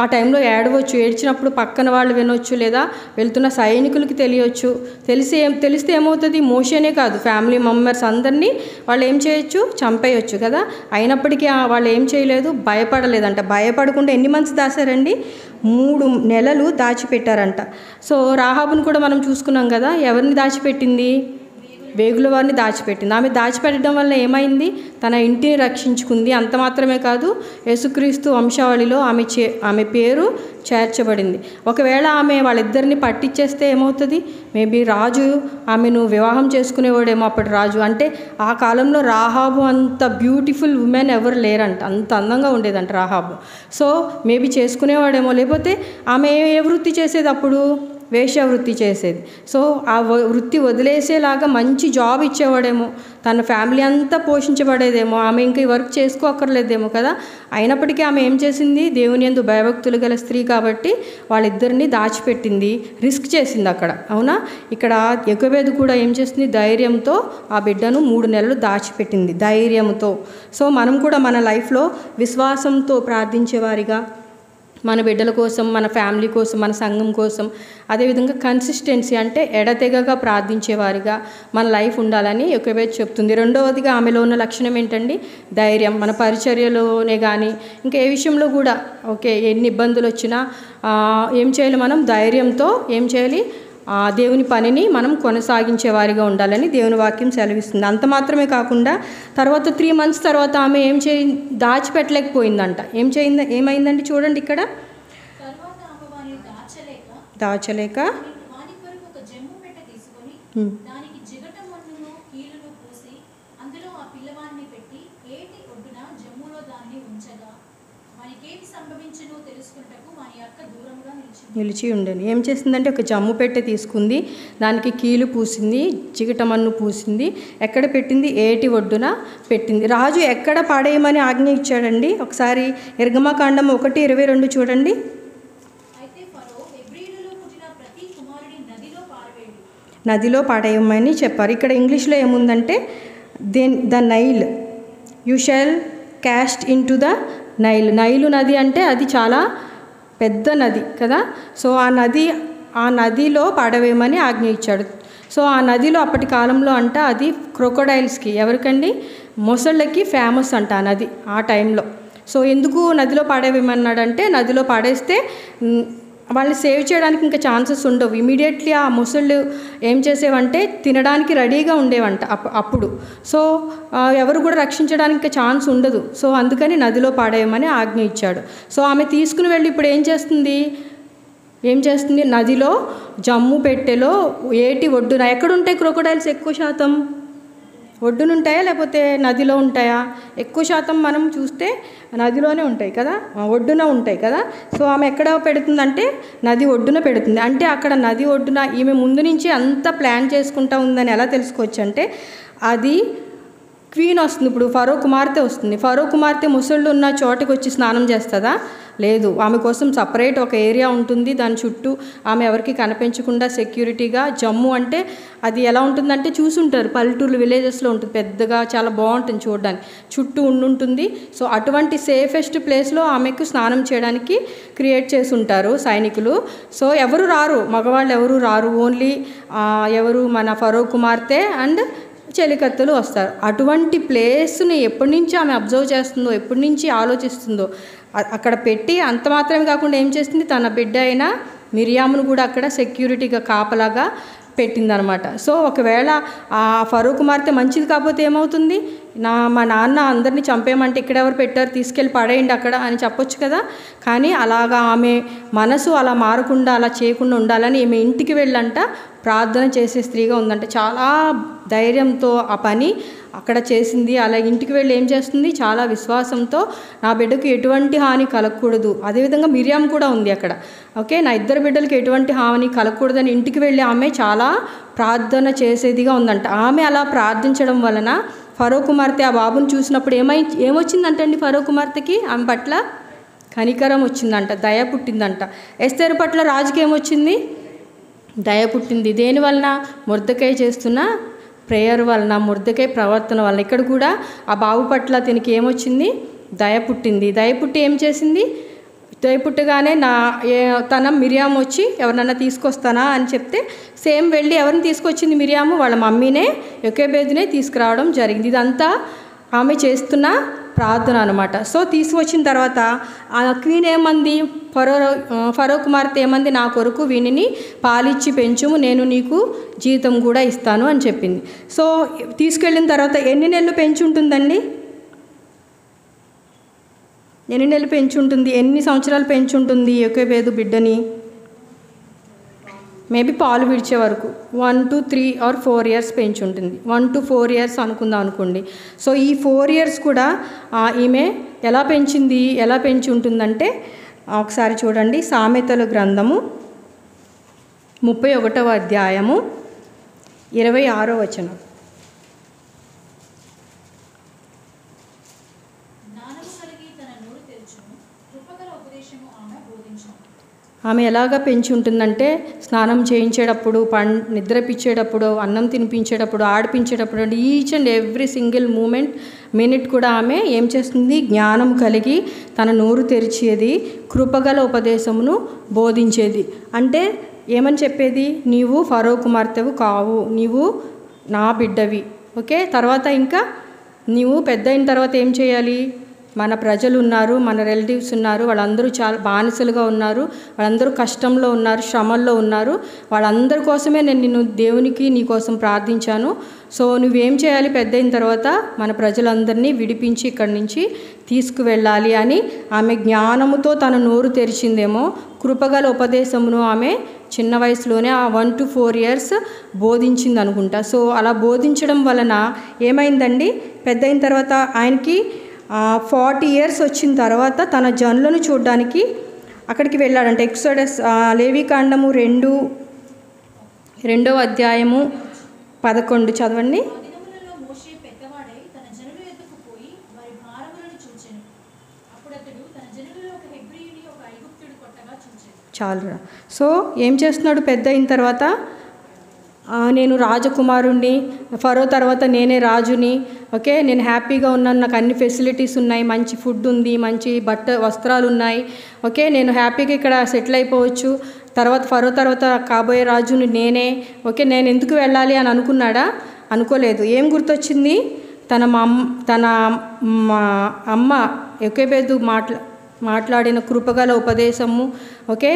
ఆ టైంలో ఏడవచ్చు. ఏడ్చినప్పుడు పక్కన వాళ్ళు వినొచ్చు, లేదా వెళ్తున్న సైనికులకి తెలియచ్చు. తెలిస్తే ఏమవుతుంది? మోషనే కాదు, ఫ్యామిలీ మెంబర్స్ అందరినీ వాళ్ళు ఏం చేయొచ్చు? చంపేయచ్చు కదా. అయినప్పటికీ వాళ్ళు ఏం చేయలేదు, భయపడలేదంట. భయపడకుండా ఎన్ని మంత్స్ దాచారండి? 3 నెలలు దాచిపెట్టారంట. సో రాహాబుని కూడా మనం చూసుకున్నాం కదా. ఎవరిని దాచిపెట్టింది? వేగుల వారిని దాచిపెట్టింది. ఆమె దాచిపెట్టడం వల్ల ఏమైంది? తన ఇంటిని రక్షించుకుంది. అంత మాత్రమే కాదు, యేసుక్రీస్తు వంశావళిలో ఆమె పేరు చేర్చబడింది. ఒకవేళ ఆమె వాళ్ళిద్దరిని పట్టించేస్తే ఏమవుతుంది? మేబీ రాజు ఆమెను వివాహం చేసుకునేవాడేమో. అప్పటి రాజు అంటే ఆ కాలంలో రాహాబు అంత బ్యూటిఫుల్ ఉమెన్ ఎవరు లేరంట, అంత అందంగా ఉండేదంట రాహాబు. సో మేబీ చేసుకునేవాడేమో. లేకపోతే ఆమె ఏ వృత్తి చేసేది అప్పుడు? వేశ్యావృత్తి చేసేది. సో ఆ వృత్తి వదిలేసేలాగా మంచి జాబ్ ఇచ్చేవాడేమో, తన ఫ్యామిలీ అంతా పోషించబడేదేమో, ఆమె ఇంకా ఈ వర్క్ చేసుకోక్కర్లేదేమో కదా. అయినప్పటికీ ఆమె ఏం చేసింది? దేవుని యందు భయభక్తులు గల స్త్రీ కాబట్టి వాళ్ళిద్దరిని దాచిపెట్టింది, రిస్క్ చేసింది అక్కడ. అవునా? ఇక్కడ యొకెబెదు కూడా ఏం చేసింది? ధైర్యంతో ఆ బిడ్డను 3 నెలలు దాచిపెట్టింది, ధైర్యంతో. సో మనం కూడా మన లైఫ్లో విశ్వాసంతో ప్రార్థించేవారిగా, మన బిడ్డల కోసం, మన ఫ్యామిలీ కోసం, మన సంఘం కోసం, అదేవిధంగా కన్సిస్టెన్సీ అంటే ఎడతెగగా ప్రార్థించేవారిగా మన లైఫ్ ఉండాలని యొకెబెదు చెప్తుంది. రెండవదిగా ఆమెలో ఉన్న లక్షణం ఏంటండి? ధైర్యం. మన పరిచర్యలోనే కానీ ఇంకా ఏ విషయంలో కూడా ఓకే, ఎన్ని ఇబ్బందులు వచ్చినా ఏం చేయాలి? మనం ధైర్యంతో ఏం చేయాలి? దేవుని పనిని మనం కొనసాగించే వారిగా ఉండాలని దేవుని వాక్యం సెలవిస్తుంది. అంత మాత్రమే కాకుండా తర్వాత 3 months తర్వాత ఆమె దాచిపెట్టలేకపోయిందంట. ఏమైందండి? చూడండి ఇక్కడ. తరువాత ఆమె వారిని దాచలేక వాని కొరకు ఒక జమ్ము పెట్టె తీసుకొని దానికి జిగట మన్నును కీలును పూసి అందులో ఆ పిల్లవాడిని పెట్టి ఏటి ఒడ్డున జమ్ములో దానిని ఉంచగా వానికేమి సంభవించునో తెలుసుకుంటకు వాని అక్క దూరంగా నిలిచి ఉండేది. ఏం చేసిందంటే ఒక జమ్ము పెట్టె తీసుకుంది, దానికి కీలు పూసింది, జిగటమన్ను పూసింది. ఎక్కడ పెట్టింది? ఏటి ఒడ్డున పెట్టింది. రాజు ఎక్కడ పాడేయమని ఆజ్ఞ ఇచ్చాడండి? ఒకసారి నిర్గమకాండం 1:22 చూడండి. అయితే ఫరో హెబ్రీయులలో పుట్టిన ప్రతి కుమారుని నదిలో పాడేయమని చెప్పారు. ఇక్కడ ఇంగ్లీష్లో ఏముందంటే the Nile you shall cast into the Nile. Nile నది అంటే అది చాలా పెద్ద నది కదా. సో ఆ నదిలో పాడవేయమని ఆజ్ఞ ఇచ్చాడు. సో ఆ నదిలో అప్పటి కాలంలో అంట అది క్రొకోడైల్స్కి, ఎవరికండి? మొసళ్ళకి ఫేమస్ అంట ఆ నది ఆ టైంలో. సో ఎందుకు నదిలో పాడేవేమన్నాడంటే, నదిలో పాడేస్తే వాళ్ళని సేవ్ చేయడానికి ఇంకా ఛాన్సెస్ ఉండవు. ఇమీడియట్లీ ఆ ముసళ్ళు ఏం చేసేవంటే తినడానికి రెడీగా ఉండేవంట అప్పుడు. సో ఎవరు కూడా రక్షించడానికి ఇంకా ఛాన్స్ ఉండదు. సో అందుకని నదిలో పాడేయమని ఆజ్ఞ ఇచ్చాడు. సో ఆమె తీసుకుని వెళ్ళి ఇప్పుడు ఏం చేస్తుంది? నదిలో జమ్ము పెట్టెలో ఏటి ఒడ్డున. ఎక్కడుంటాయి క్రొకోడైల్స్ ఎక్కువ శాతం? ఒడ్డునుంటాయా లేకపోతే నదిలో ఉంటాయా? ఎక్కువ శాతం మనం చూస్తే నదిలోనే ఉంటాయి కదా, ఒడ్డున ఉంటాయి కదా. సో ఆమె ఎక్కడ పెడుతుందంటే నది ఒడ్డున పెడుతుంది. అంటే అక్కడ నది ఒడ్డున ఈమె ముందు నుంచి అంతా ప్లాన్ చేసుకుంటా ఉందని ఎలా తెలుసుకోవచ్చు అంటే, అది క్వీన్ వస్తుంది, ఇప్పుడు ఫరో కుమార్తె వస్తుంది. ఫరో కుమార్తె ముసళ్ళు ఉన్న చోటుకి వచ్చి స్నానం చేస్తుందా? లేదు. ఆమె కోసం సపరేట్ ఒక ఏరియా ఉంటుంది, దాని చుట్టూ ఆమె ఎవరికి కనిపించకుండా సెక్యూరిటీగా. జమ్ము అంటే అది ఎలా ఉంటుందంటే చూసుంటారు, పల్లెటూర్లు విలేజెస్లో ఉంటుంది, పెద్దగా చాలా బాగుంటుంది చూడడానికి, చుట్టూ ఉండుంటుంది. సో అటువంటి సేఫెస్ట్ ప్లేస్లో ఆమెకు స్నానం చేయడానికి క్రియేట్ చేసి ఉంటారు సైనికులు. సో ఎవరు రారు, మగవాళ్ళు ఎవరు రారు, ఓన్లీ ఎవరు మన ఫరో కుమార్తె అండ్ చెలికత్తెలు వస్తారు. అటువంటి ప్లేస్ని ఎప్పటి నుంచి ఆమె అబ్జర్వ్ చేస్తుందో, ఎప్పటి నుంచి ఆలోచిస్తుందో అక్కడ పెట్టి, అంత మాత్రమే కాకుండా ఏం చేస్తుంది, తన బిడ్డ అయిన మిరియామును కూడా అక్కడ సెక్యూరిటీగా కాపలాగా పెట్టిందనమాట. సో ఒకవేళ ఆ ఫరో కుమార్తె మంచిది కాకపోతే ఏమవుతుంది, మా నాన్న అందరినీ చంపేయమంటే ఇక్కడెవరు పెట్టారు, తీసుకెళ్ళి పడేయండి అక్కడ అని చెప్పొచ్చు కదా. కానీ అలాగా ఆమె మనసు అలా మారకుండా, అలా చేయకుండా ఉండాలని ఈమె ఇంటికి వెళ్ళంట ప్రార్థన చేసే స్త్రీగా ఉందంట. చాలా ధైర్యంతో ఆ పని అక్కడ చేసింది. అలా ఇంటికి వెళ్ళి ఏం చేస్తుంది, చాలా విశ్వాసంతో నా బిడ్డకు ఎటువంటి హాని కలగకూడదు. అదేవిధంగా మిరియాం కూడా ఉంది అక్కడ. ఓకే, నా 2 బిడ్డలకి ఎటువంటి హాని కలగకూడదని ఇంటికి వెళ్ళి ఆమె చాలా ప్రార్థన చేసేదిగా ఉందంట. ఆమె అలా ప్రార్థించడం వలన ఫరో కుమార్తె ఆ బాబుని చూసినప్పుడు ఏమొచ్చిందంటే అండి, ఫరో కుమార్తెకి ఆమె పట్ల కనికరం వచ్చిందంట, దయ పుట్టిందంట. ఎస్తేరు పట్ల రాజుకి ఏమొచ్చింది, దయ పుట్టింది. దేని వలన, మొర్దెకై చేస్తున్న ప్రేయర్ వలన, మొర్దెకై ప్రవర్తన వలన. ఇక్కడ కూడా ఆ బాబు పట్ల తినికి ఏమొచ్చింది, దయ పుట్టింది. దయ పుట్టి ఏం చేసింది, దయ పుట్టగానే తన మిరియాము వచ్చి ఎవరినన్నా తీసుకొస్తానా అని చెప్తే సేమ్ వెళ్ళి ఎవరిని తీసుకొచ్చింది, మిరియాము వాళ్ళ మమ్మీనే యొకేబేదునే తీసుకురావడం జరిగింది. ఇదంతా ఆమె చేస్తున్న ప్రార్థన అనమాట. సో తీసుకొచ్చిన తర్వాత ఆ క్వీన్ ఏమంది, ఫరో కుమార్తె ఏమంది, నా కొరకు వీనిని పాలిచ్చి పెంచుము, నేను నీకు జీతం కూడా ఇస్తాను అని చెప్పింది. సో తీసుకెళ్ళిన తర్వాత ఎన్ని నెలలు పెంచి ఉంటుందండి, ఎన్ని నెలలు పెంచి ఉంటుంది, ఎన్ని సంవత్సరాలు పెంచి ఉంటుంది యొకేబేదు బిడ్డని? మేబీ పాలు విడిచే వరకు 1 to 3 or 4 years పెంచి ఉంటుంది. 1 to 4 years అనుకుందాం అనుకోండి. సో ఈ 4 years కూడా ఈమె ఎలా పెంచి ఉంటుందంటే, ఒకసారి చూడండి, సామెతల గ్రంథము 31వ అధ్యాయము 26వ వచనం. ఆమె ఎలాగ పెంచి ఉంటుందంటే, స్నానం చేయించేటప్పుడు, నిద్రపిచ్చేటప్పుడు, అన్నం తినిపించేటప్పుడు, ఆడిపించేటప్పుడు, each and every single minute కూడా ఆమె ఏం చేస్తుంది, జ్ఞానం కలిగి తన నోరు తెరిచేది, కృపగల ఉపదేశమును బోధించేది. అంటే ఏమని చెప్పేది, నీవు ఫరో కుమార్తెవు కావు, నీవు నా బిడ్డవి. ఓకే, తర్వాత ఇంకా నీవు పెద్ద అయిన తర్వాత ఏం చేయాలి, మన ప్రజలు ఉన్నారు, మన రిలేటివ్స్ ఉన్నారు, వాళ్ళందరూ చాలా బానిసలుగా ఉన్నారు, వాళ్ళందరూ కష్టంలో ఉన్నారు, శ్రమల్లో ఉన్నారు, వాళ్ళందరి కోసమే నేను నిన్ను దేవునికి నీ కోసం ప్రార్థించాను. సో నువ్వేం చేయాలి, పెద్ద అయిన తర్వాత మన ప్రజలందరినీ విడిపించి ఇక్కడి నుంచి తీసుకువెళ్ళాలి అని ఆమె జ్ఞానముతో తన నోరు తెరిచిందేమో. కృపగల ఉపదేశమును ఆమె చిన్న వయసులోనే 1 to 4 years బోధించింది అనుకుంటా. సో అలా బోధించడం వలన ఏమైందండి, పెద్ద అయిన తర్వాత ఆయనకి 40 years వచ్చిన తర్వాత తన జనులను చూడడానికి అక్కడికి వెళ్ళాడంట. ఎక్సోడస్ లేవికాండము 2వ అధ్యాయము 11 చదవండి. చాలురా. సో ఏం చేస్తున్నాడు, పెద్ద అయిన తర్వాత నేను రాజకుమారుణ్ణి, ఫరో తర్వాత నేనే రాజుని, ఓకే, నేను హ్యాపీగా ఉన్నాను, నాకు అన్ని ఫెసిలిటీస్ ఉన్నాయి, మంచి ఫుడ్ ఉంది, మంచి వస్త్రాలు ఉన్నాయి, ఓకే, నేను హ్యాపీగా ఇక్కడ సెటిల్ అయిపోవచ్చు, తర్వాత ఫరో తర్వాత కాబోయే రాజుని నేనే, ఓకే, నేను ఎందుకు వెళ్ళాలి అని అనుకున్నాడా? అనుకోలేదు. ఏం గుర్తొచ్చింది, తన అమ్మ యొకేబేదు మాట్లాడిన కృపగల ఉపదేశము, ఓకే,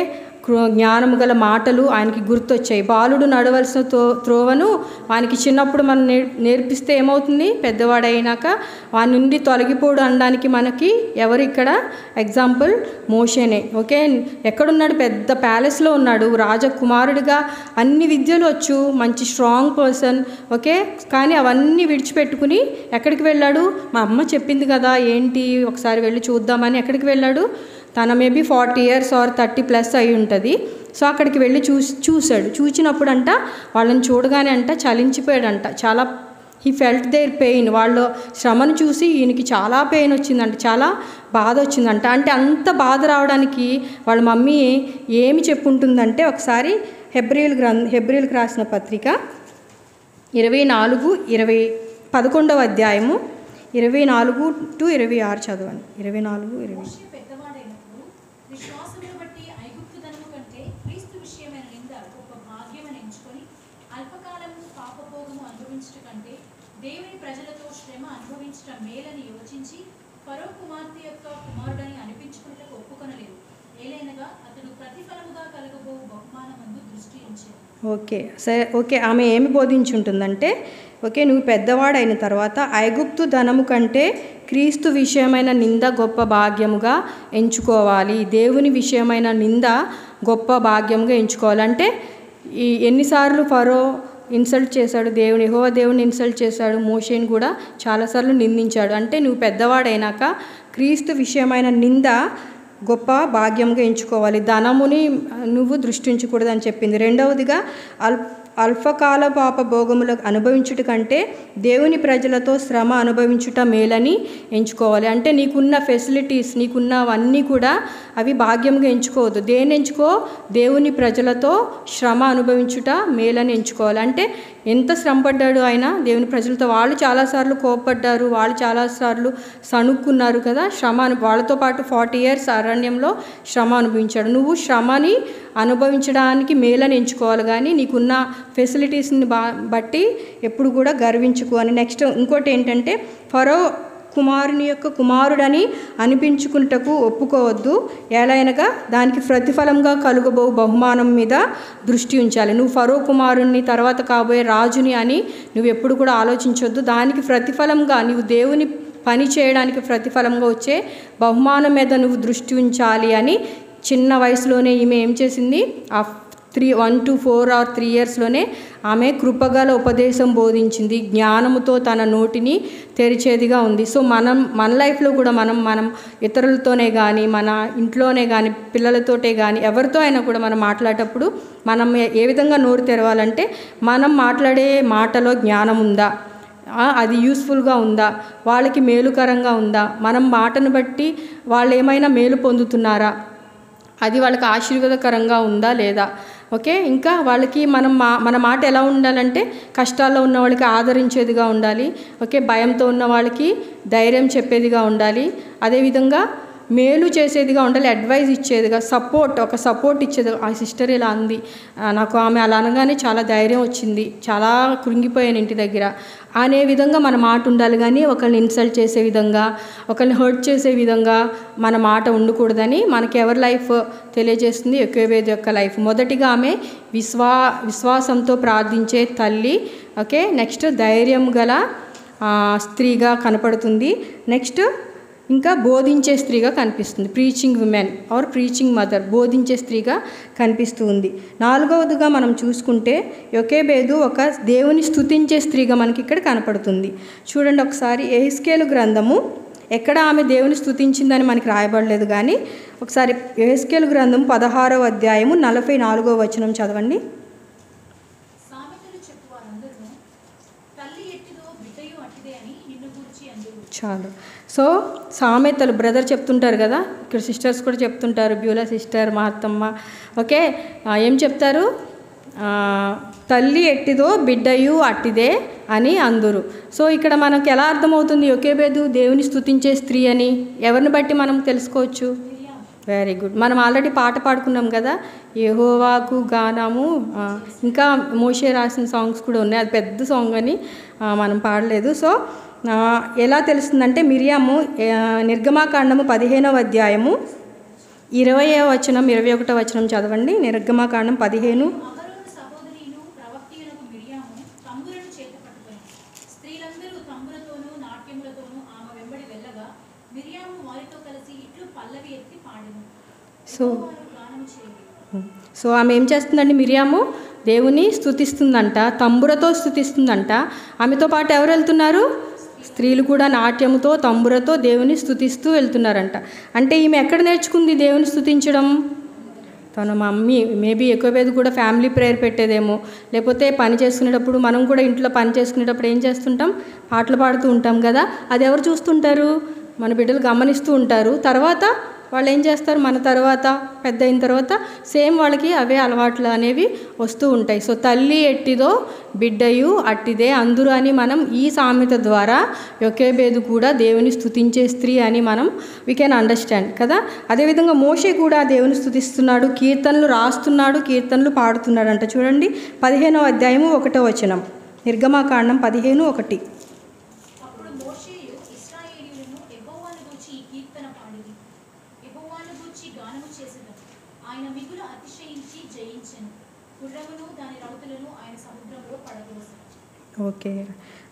జ్ఞానము గల మాటలు ఆయనకి గుర్తొచ్చాయి. బాలుడు నడవలసిన త్రోవను వానికి చిన్నప్పుడు మనం నేర్పిస్తే ఏమవుతుంది, పెద్దవాడైనాక వాని నుండి తొలగిపోడు అనడానికి మనకి ఎవరు ఇక్కడ ఎగ్జాంపుల్, మోషేనే. ఓకే, ఎక్కడున్నాడు, పెద్ద ప్యాలెస్లో ఉన్నాడు, రాజకుమారుడిగా అన్ని విద్యలు వచ్చు, మంచి స్ట్రాంగ్ పర్సన్, ఓకే, కానీ అవన్నీ విడిచిపెట్టుకుని ఎక్కడికి వెళ్ళాడు, మా అమ్మ చెప్పింది కదా ఏంటి ఒకసారి వెళ్ళి చూద్దామని ఎక్కడికి వెళ్ళాడు, తన మేబీ 40 years or 30+ అయి ఉంటుంది. సో అక్కడికి వెళ్ళి చూశాడు. చూసినప్పుడు అంట వాళ్ళని చూడగానే అంట చలించిపోయాడంట. చాలా హీ ఫెల్ట్ దేర్ పెయిన్. వాళ్ళు శ్రమను చూసి ఈయనకి చాలా పెయిన్ వచ్చిందంట, చాలా బాధ వచ్చిందంట. అంటే అంత బాధ రావడానికి వాళ్ళ మమ్మీ ఏమి చెప్పుంటుందంటే, ఒకసారి హెబ్రీయులకు రాసిన పత్రిక 11వ అధ్యాయము 24 to 26 చదవండి. 24-20. విశ్వాసమును బట్టి ఐగుప్తు ధనము కంటే క్రీస్తు విషయమైన నింద గొప్ప భాగ్యమని ఎంచుకొని అల్పకాలము పాపభోగము అనుభవించుట కంటే దేవుని ప్రజలతో శ్రమ అనుభవించుట మేలని యోచించి ఫరో కుమార్తె యొక్క కుమారుడని అనిపించుకున్నట్టు ఒప్పుకొనలేదు. ఏలైనగా అతడు ప్రతిఫలముగా కలగబోవు బహుమానమందు దృష్టి ఉంచాడు. ఓకే, సరే, ఓకే, ఆమె ఏమి బోధించుంటుందంటే, ఓకే, నువ్వు పెద్దవాడైన తర్వాత ఐగుప్తు ధనము కంటే క్రీస్తు విషయమైన నింద గొప్ప భాగ్యముగా ఎంచుకోవాలి. దేవుని విషయమైన నింద గొప్ప భాగ్యముగా ఎంచుకోవాలంటే ఎన్నిసార్లు ఫరో ఇన్సల్ట్ చేశాడు, యెహోవా దేవుని ఇన్సల్ట్ చేశాడు, మోషేని కూడా చాలాసార్లు నిందించాడు. అంటే నువ్వు పెద్దవాడైనాక క్రీస్తు విషయమైన నింద గొప్ప భాగ్యంగా ఎంచుకోవాలి, ధనముని నువ్వు దృష్టించకూడదని చెప్పింది. రెండవదిగా అల్పకాల పాప భోగములకు అనుభవించుట కంటే దేవుని ప్రజలతో శ్రమ అనుభవించుట మేలని ఎంచుకోవాలి. అంటే నీకున్న ఫెసిలిటీస్, నీకున్నవన్నీ కూడా అవి భాగ్యంగా ఎంచుకోవద్దు. దేన్ని ఎంచుకో? దేవుని ప్రజలతో శ్రమ అనుభవించుట మేలని ఎంచుకోవాలి. అంటే ఎంత శ్రమపడ్డాడు ఆయన దేవుని ప్రజలతో. వాళ్ళు చాలాసార్లు కోపపడ్డారు, వాళ్ళు చాలాసార్లు సణుక్కున్నారు కదా. వాళ్ళతో పాటు 40 years అరణ్యంలో శ్రమ అనుభవించాడు. నువ్వు శ్రమని అనుభవించడానికి మేలని ఎంచుకోవాలి, కానీ నీకున్న ఫెసిలిటీస్ని బట్టి ఎప్పుడు కూడా గర్వించుకో అని. నెక్స్ట్ ఇంకోటి ఏంటంటే, ఫరో కుమారుని యొక్క కుమారుడని అనిపించుకుంటకు ఒప్పుకోవద్దు, ఎలాగనగా దానికి ప్రతిఫలంగా కలుగబో బహుమానం మీద దృష్టి ఉంచాలి. నువ్వు ఫరో కుమారుణ్ణి, తర్వాత కాబోయే రాజుని అని నువ్వు ఎప్పుడు కూడా ఆలోచించవద్దు. దానికి ప్రతిఫలంగా నువ్వు దేవుని పని చేయడానికి ప్రతిఫలంగా వచ్చే బహుమానం మీద నువ్వు దృష్టి ఉంచాలి అని చిన్న వయసులోనే ఈమె ఏం చేసింది? 1 to 4 or 3 yearsలోనే ఆమె కృపగల ఉపదేశం బోధించింది, జ్ఞానముతో తన నోటిని తెరిచేదిగా ఉంది. సో మన లైఫ్లో కూడా మనం ఇతరులతోనే కానీ, మన ఇంట్లోనే కానీ, పిల్లలతోటే కానీ, ఎవరితో అయినా కూడా మనం మాట్లాడేటప్పుడు మనం ఏ విధంగా నోరు తెరవాలంటే, మనం మాట్లాడే మాటలో జ్ఞానం ఉందా, అది యూస్ఫుల్గా ఉందా, వాళ్ళకి మేలుకరంగా ఉందా, మనం మాటను బట్టి వాళ్ళు ఏమైనా మేలు పొందుతున్నారా, అది వాళ్ళకి ఆశీర్వాదకరంగా ఉందా లేదా. ఓకే, ఇంకా వాళ్ళకి మన మాట ఎలా ఉండాలంటే, కష్టాల్లో ఉన్న వాళ్ళకి ఆదరించేదిగా ఉండాలి. ఓకే, భయంతో ఉన్న వాళ్ళకి ధైర్యం చెప్పేదిగా ఉండాలి. అదేవిధంగా మేలు చేసేదిగా ఉండాలి, అడ్వైజ్ ఇచ్చేదిగా, ఒక సపోర్ట్ ఇచ్చేది. ఆ సిస్టర్ ఇలా అంది, నాకు ఆమె అలా అనగానే చాలా ధైర్యం వచ్చింది, చాలా కృంగిపోయాను ఇంటి దగ్గర అనే విధంగా మన మాట ఉండాలి. కానీ ఒకరిని ఇన్సల్ట్ చేసే విధంగా, ఒకరిని హర్ట్ చేసే విధంగా మన మాట ఉండకూడదని మనకి ఎవరి లైఫ్ తెలియజేస్తుంది? యోకేబేదు యొక్క లైఫ్. మొదటిగా ఆమె విశ్వాసంతో ప్రార్థించే తల్లి. ఓకే, నెక్స్ట్ ధైర్యం గల స్త్రీగా కనపడుతుంది. నెక్స్ట్ ఇంకా బోధించే స్త్రీగా కనిపిస్తుంది, preaching women or preaching mother, బోధించే స్త్రీగా కనిపిస్తూ ఉంది. నాలుగవదిగా మనం చూసుకుంటే యోకేబేదు ఒక దేవుని స్తుతించే స్త్రీగా మనకి ఇక్కడ కనపడుతుంది. చూడండి ఒకసారి, యెహెజ్కేలు గ్రంథము, ఎక్కడ ఆమె దేవుని స్తుతించిందని మనకి రాయబడలేదు, కానీ ఒకసారి యెహెజ్కేలు గ్రంథం 16వ అధ్యాయము 44వ వచనం చదవండి. చాలు. సో సామెతలు బ్రదర్ చెప్తుంటారు కదా, ఇక్కడ సిస్టర్స్ కూడా చెప్తుంటారు, బ్యూలా సిస్టర్, మా అత్తమ్మ. ఓకే, ఏం చెప్తారు? తల్లి ఎట్టిదో బిడ్డయు అట్టిదే అని అందురు. సో ఇక్కడ మనకు ఎలా అర్థమవుతుంది యోకేబేదు దేవుని స్తుతించే స్త్రీ అని? ఎవరిని బట్టి మనం తెలుసుకోవచ్చు? వెరీ గుడ్, మనం ఆల్రెడీ పాట పాడుకున్నాం కదా, యెహోవాకు గానము. ఇంకా మోషే రాసిన సాంగ్స్ కూడా ఉన్నాయి, అది పెద్ద సాంగ్ అని మనం పాడలేదు. సో ఎలా తెలుస్తుందంటే, మిరియాము నిర్గమాకాండము 15వ అధ్యాయము 20వ వచనం 21వ వచనం చదవండి. నిర్గమాకాండం 15. సో ఆమె ఏం చేస్తుందండి? మిరియాము దేవుని స్తుతిస్తుందంట, తంబురతో స్తుతిస్తుందంట. ఆమెతో పాటు ఎవరు వెళ్తున్నారు? స్త్రీలు కూడా నాట్యముతో, తంబురతో దేవుని స్తుతిస్తూ వెళ్తున్నారంట. అంటే ఈమె ఎక్కడ నేర్చుకుంది దేవుని స్తుతించడం? తన మమ్మీ, మేబీ యోకేబేదు కూడా ఫ్యామిలీ ప్రేయర్ పెట్టేదేమో, లేకపోతే పని చేసుకునేటప్పుడు, మనం కూడా ఇంట్లో పని చేసుకునేటప్పుడు ఏం చేస్తుంటాం? పాటలు పాడుతూ ఉంటాం కదా, అది ఎవరు చూస్తుంటారు? మన బిడ్డలు గమనిస్తూ ఉంటారు. తర్వాత వాళ్ళు ఏం చేస్తారు? మన తర్వాత పెద్ద అయిన తర్వాత సేమ్ వాళ్ళకి అవే అలవాట్లు అనేవి వస్తూ ఉంటాయి. సో తల్లి ఎట్టిదో బిడ్డయు అట్టిదే అందరూ అని మనం ఈ సామెత ద్వారా యోకేబేదు కూడా దేవుని స్తుతించే స్త్రీ అని వీ కెన్ అండర్స్టాండ్ కదా. అదేవిధంగా మోషే కూడా దేవుని స్తుతిస్తున్నాడు, కీర్తనలు రాస్తున్నాడు, కీర్తనలు పాడుతున్నాడు అంట. చూడండి 15వ అధ్యాయము 1వ వచనం, నిర్గమాకాండం 15:1. ఓకే.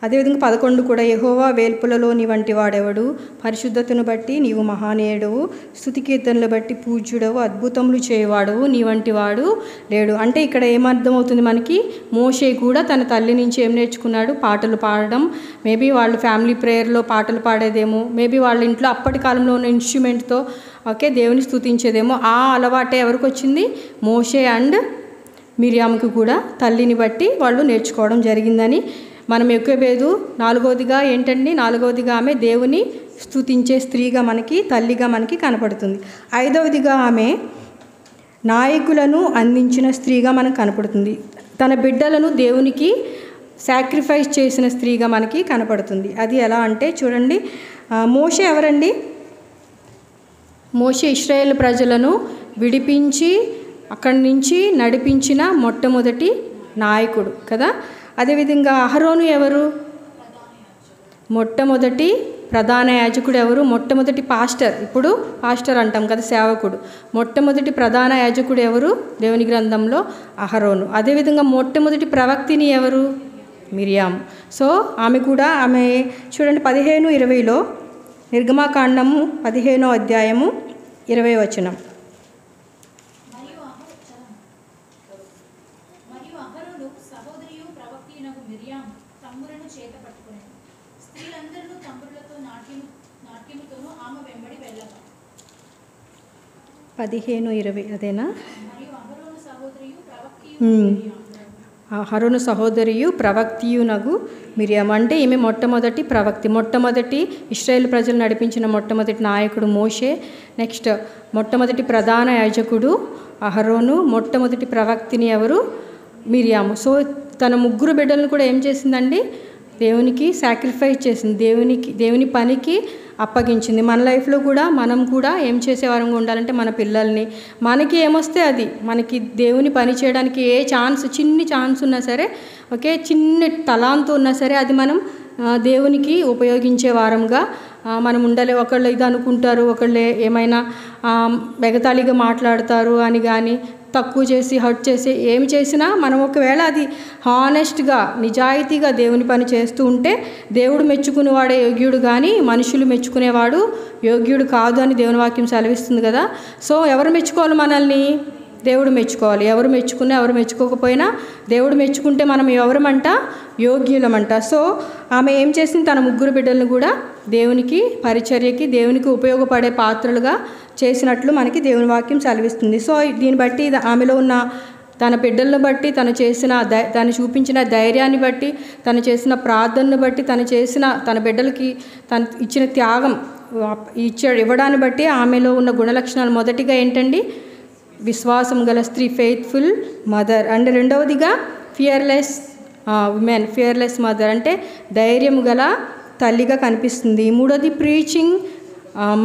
అదేవిధంగా 11 కూడా, యెహోవా వేల్పులలో నీ వంటి వాడెవడు, పరిశుద్ధతను బట్టి నీవు మహానీయుడవు, స్తుతి కీర్తనలు బట్టి పూజ్యుడవు, అద్భుతములు చేయవాడవు, నీ వంటి వాడు లేడు. అంటే ఇక్కడ ఏమర్థమవుతుంది మనకి, మోషే కూడా తన తల్లి నుంచి ఏం నేర్చుకున్నాడు, పాటలు పాడడం. మేబీ వాళ్ళు ఫ్యామిలీ ప్రేయర్లో పాటలు పాడేదేమో, మేబీ వాళ్ళ ఇంట్లో అప్పటి కాలంలో ఉన్న ఇన్స్ట్రుమెంట్తో ఓకే దేవుని స్తుతించేదేమో. ఆ అలవాటే ఎవరికి వచ్చింది, మోషే అండ్ మిరియాముకి కూడా తల్లిని బట్టి వాళ్ళు నేర్చుకోవడం జరిగిందని మనం యోకెబేదు. నాలుగవదిగా ఏంటండి, నాలుగవదిగా ఆమె దేవుని స్తుతించే స్త్రీగా మనకి, తల్లిగా మనకి కనపడుతుంది. ఐదవదిగా ఆమె నాయకులను అందించిన స్త్రీగా మనకు కనపడుతుంది. తన బిడ్డలను దేవునికి సాక్రిఫైస్ చేసిన స్త్రీగా మనకి కనపడుతుంది. అది ఎలా అంటే చూడండి, మోషే ఎవరండి, మోషే ఇశ్రాయేలు ప్రజలను విడిపించి అక్కడి నుంచి నడిపించిన మొట్టమొదటి నాయకుడు కదా. అదేవిధంగా అహరోను ఎవరు, మొట్టమొదటి ప్రధాన యాజకుడు ఎవరు, మొట్టమొదటి పాస్టర్, ఇప్పుడు పాస్టర్ అంటాం కదా సేవకుడు, మొట్టమొదటి ప్రధాన యాజకుడు ఎవరు దేవుని గ్రంథంలో, అహరోను. అదేవిధంగా మొట్టమొదటి ప్రవక్తిని ఎవరు, మిరియాము. సో ఆమె కూడా, ఆమె చూడండి 15:20లో నిర్గమాకాండము 15వ అధ్యాయము 20వ వచనం. మరియు అహరోను సహోదరియు ప్రవక్తియునగు మిరియాము తమ్ములను చేత పట్టుకొనెను. స్త్రీలందరూ తమ్ములతో నాట్యముతోనూ ఆమె వెంబడి వెళ్ళగా. 15:20 అదేనా. మరియు అహరోను సహోదరియు ప్రవక్తియు అహరోను సహోదరియు ప్రవక్తియునగు మిరియాము. అంటే ఈమె మొట్టమొదటి ప్రవక్తి, మొట్టమొదటి ఇశ్రాయేలు ప్రజలు నడిపించిన మొట్టమొదటి నాయకుడు మోషే. నెక్స్ట్ మొట్టమొదటి ప్రధాన యాజకుడు అహరోను, మొట్టమొదటి ప్రవక్తిని ఎవరు, మిరియాము. సో తన ముగ్గురు బిడ్డలను కూడా ఏం చేసిందండి, దేవునికి సాక్రిఫైస్ చేసింది, దేవుని పనికి అప్పగించింది. మన లైఫ్లో కూడా మనం కూడా ఏం చేసేవారంగా ఉండాలంటే, మన పిల్లల్ని, మనకి ఏమొస్తే అది, మనకి దేవుని పని చేయడానికి ఏ ఛాన్స్, చిన్ని ఛాన్స్ ఉన్నా సరే ఓకే, చిన్న తలాంతు ఉన్నా సరే అది మనం దేవునికి ఉపయోగించే వారంగా మనం ఉండాలి. ఒకళ్ళు ఇది అనుకుంటారు, ఒకళ్ళు ఏమైనా ఎగతాళిగా మాట్లాడతారు అని కానీ, తక్కువ చేసి హర్ట్ చేసి ఏమి చేసినా మనం ఒకవేళ అది హానెస్ట్గా నిజాయితీగా దేవుని పని చేస్తూ ఉంటే దేవుడు మెచ్చుకునేవాడే యోగ్యుడు, కానీ మనుషులు మెచ్చుకునేవాడు యోగ్యుడు కాదు అని దేవుని వాక్యం సెలవిస్తుంది కదా. సో ఎవరు మెచ్చుకోవాలి మనల్ని, దేవుడు మెచ్చుకోవాలి. ఎవరు మెచ్చుకున్నా ఎవరు మెచ్చుకోకపోయినా దేవుడు మెచ్చుకుంటే మనం ఎవరమంట, యోగ్యులమంట. సో ఆమె ఏం చేసింది, తన ముగ్గురు బిడ్డలను కూడా దేవునికి పరిచర్యకి, దేవునికి ఉపయోగపడే పాత్రలుగా చేసినట్లు మనకి దేవుని వాక్యం సెలవిస్తుంది. సో దీన్ని బట్టి ఆమెలో ఉన్న తన బిడ్డలను బట్టి, తను చూపించిన ధైర్యాన్ని బట్టి, తను చేసిన ప్రార్థనను బట్టి, తన బిడ్డలకి తను ఇచ్చిన త్యాగం ఇవ్వడాన్ని బట్టి ఆమెలో ఉన్న గుణలక్షణాలు మొదటిగా ఏంటండి, విశ్వాసం గల స్త్రీ, ఫెయిత్ఫుల్ మదర్. అండ్ రెండవదిగా ఫియర్లెస్ ఉమెన్, ఫియర్లెస్ మదర్ అంటే ధైర్యం గల తల్లిగా కనిపిస్తుంది. మూడోది ప్రీచింగ్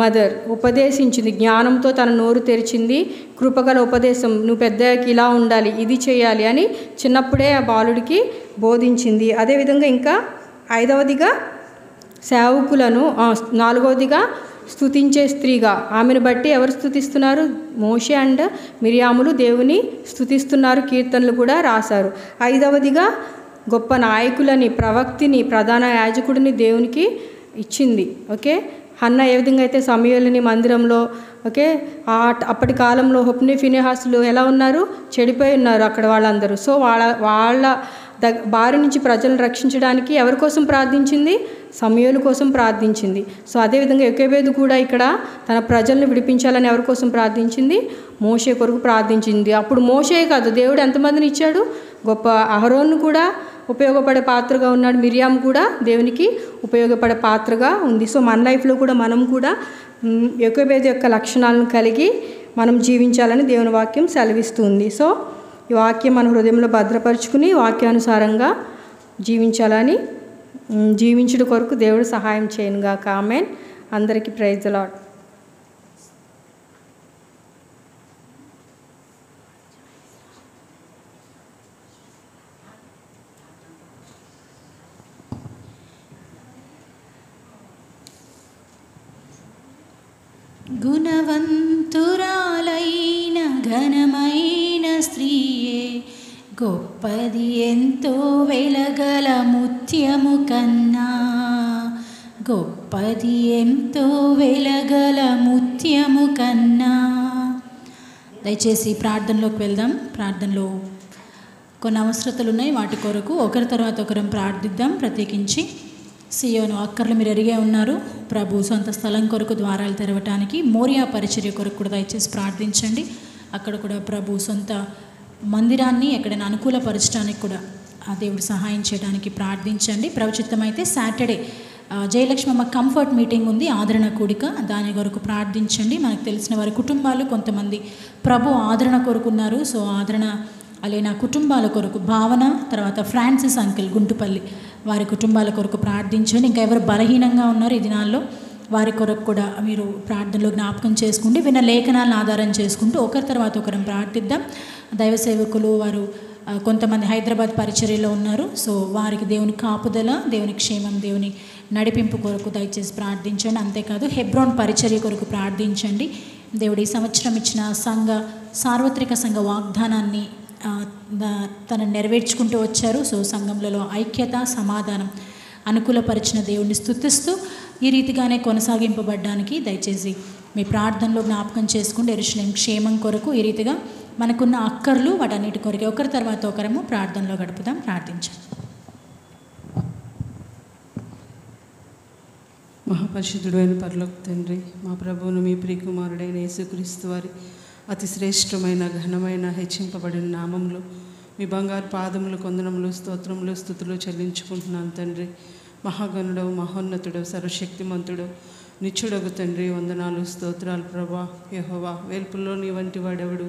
మదర్, ఉపదేశించింది, జ్ఞానంతో తన నోరు తెరిచింది, కృపగల ఉపదేశం, నువ్వు పెద్దకి ఇలా ఉండాలి, ఇది చేయాలి అని చిన్నప్పుడే ఆ బాలుడికి బోధించింది. అదేవిధంగా ఇంకా ఐదవదిగా సేవకులను, నాలుగవదిగా స్తుతించే స్త్రీగా, ఆమెను బట్టి ఎవరు స్తుతిస్తున్నారు, మోషే అండ్ మిరియాములు దేవుని స్తుతిస్తున్నారు, కీర్తనలు కూడా రాశారు. ఐదవదిగా గొప్ప నాయకులని, ప్రవక్తిని, ప్రధాన యాజకుడిని దేవునికి ఇచ్చింది. ఓకే, హన్న ఏ విధంగా అయితే సమూయేలుని మందిరంలో ఓకే, అప్పటి కాలంలో హొప్ని ఫినెహాసులు ఎలా ఉన్నారు, చెడిపోయి ఉన్నారు అక్కడ వాళ్ళందరూ. సో వాళ్ళ బారి నుంచి ప్రజలను రక్షించడానికి ఎవరి కోసం ప్రార్థించింది, సమూయేలు కోసం ప్రార్థించింది. సో అదేవిధంగా యోకెబేదు కూడా ఇక్కడ తన ప్రజలను విడిపించాలని ఎవరి కోసం ప్రార్థించింది, మోషే కొరకు ప్రార్థించింది. అప్పుడు మోషే కాదు, దేవుడు ఎంతమందిని ఇచ్చాడు, గొప్ప అహరోను కూడా ఉపయోగపడే పాత్రగా ఉన్నాడు, మిరియాం కూడా దేవునికి ఉపయోగపడే పాత్రగా ఉంది. సో మన లైఫ్లో కూడా మనం కూడా యోకెబేదు యొక్క లక్షణాలను కలిగి మనం జీవించాలని దేవుని వాక్యం సెలవిస్తుంది. సో ఈ వాక్యం మన హృదయంలో భద్రపరుచుకుని వాక్యానుసారంగా జీవించాలని, జీవించుట కొరకు దేవుడు సహాయం చేయనుగాక. ఆమేన్. అందరికీ ప్రైజ్ ది లార్డ్. గుణవంతురాలైన ఘనమైన స్త్రీయే, గొప్పది ఎంతో వెలగల ముత్యము కన్నా, గొప్పది ఎంతో వెలగల ముత్యము కన్నా. దయచేసి ప్రార్థనలోకి వెళ్దాం. ప్రార్థనలో కొన్ని అవసరతలు ఉన్నాయి, వాటి కొరకు ఒకరి తర్వాత ఒకరం ప్రార్థిద్దాం. ప్రత్యేకించి సియోను అక్కర్లు మీరు ఎరిగే ఉన్నారు. ప్రభు సొంత స్థలం కొరకు ద్వారాలు తెరవటానికి, మోరియా పరిచర్య కొరకు కూడా దయచేసి ప్రార్థించండి. అక్కడ కూడా ప్రభు సొంత మందిరాన్ని ఎక్కడైనా అనుకూలపరచడానికి కూడా ఆ దేవుడు సహాయం చేయడానికి ప్రార్థించండి. ప్రభుచిత్తమైతే సాటర్డే జయలక్ష్మమ్మ కంఫర్ట్ మీటింగ్ ఉంది, ఆదరణ కూడిక, దాని కొరకు ప్రార్థించండి. మనకు తెలిసిన వారి కుటుంబాలు కొంతమంది ప్రభు ఆదరణ కొరకున్నారు. సో ఆదరణ అలాగే కుటుంబాల కొరకు భావన, తర్వాత ఫ్రాన్సిస్ అంకిల్ గుంటుపల్లి, వారి కుటుంబాల కొరకు ప్రార్థించండి. ఇంకా ఎవరు బలహీనంగా ఉన్నారు ఈ దినాల్లో వారి కొరకు కూడా మీరు ప్రార్థనలో జ్ఞాపకం చేసుకుంటే, విన్న లేఖనాలను ఆధారం చేసుకుంటూ ఒకరి తర్వాత ఒకరం ప్రార్థిద్దాం. దైవ సేవకులు వారు కొంతమంది హైదరాబాద్ పరిచర్యలో ఉన్నారు. సో వారికి దేవుని కాపుదల, దేవుని క్షేమం, దేవుని నడిపింపు కొరకు దయచేసి ప్రార్థించండి. అంతేకాదు హెబ్రోన్ పరిచర్య కొరకు ప్రార్థించండి. దేవుడు ఈ సంవత్సరం ఇచ్చిన సార్వత్రిక సంఘ వాగ్దానాన్ని తను నెరవేర్చుకుంటూ వచ్చారు. సో సంఘంలో ఐక్యత, సమాధానం అనుకూలపరిచిన దేవుణ్ణి స్తుతిస్తూ ఈ రీతిగానే కొనసాగింపబడ్డానికి దయచేసి మీ ప్రార్థనలో జ్ఞాపకం చేసుకుంటే యెరూషలేం క్షేమం కొరకు ఈ రీతిగా మనకున్న అక్కర్లు వాటన్నిటి కొరకే ఒకరి తర్వాత ఒకరము ప్రార్థనలో గడుపుదాం. ప్రార్థించండి. మహాపరిశుద్ధుడు అయిన పరలోక తండ్రి, మా ప్రభువును మీ ప్రియకుమారుడైన యేసుక్రీస్తు వారి అతి శ్రేష్టమైన ఘనమైన హెచ్చింపబడిన నామంలో మీ బంగారు పాదములు, కొందనములు, స్తోత్రములు, స్తుతులు చెల్లించుకుంటున్నాను తండ్రి. మహాగణుడవు, మహోన్నతుడవు, సర్వశక్తిమంతుడు, నిత్యుడగు తండ్రి, వందనాలు, స్తోత్రాలు ప్రభా. యెహోవా, వేల్పుల్లో నీ వంటి వాడెవడు?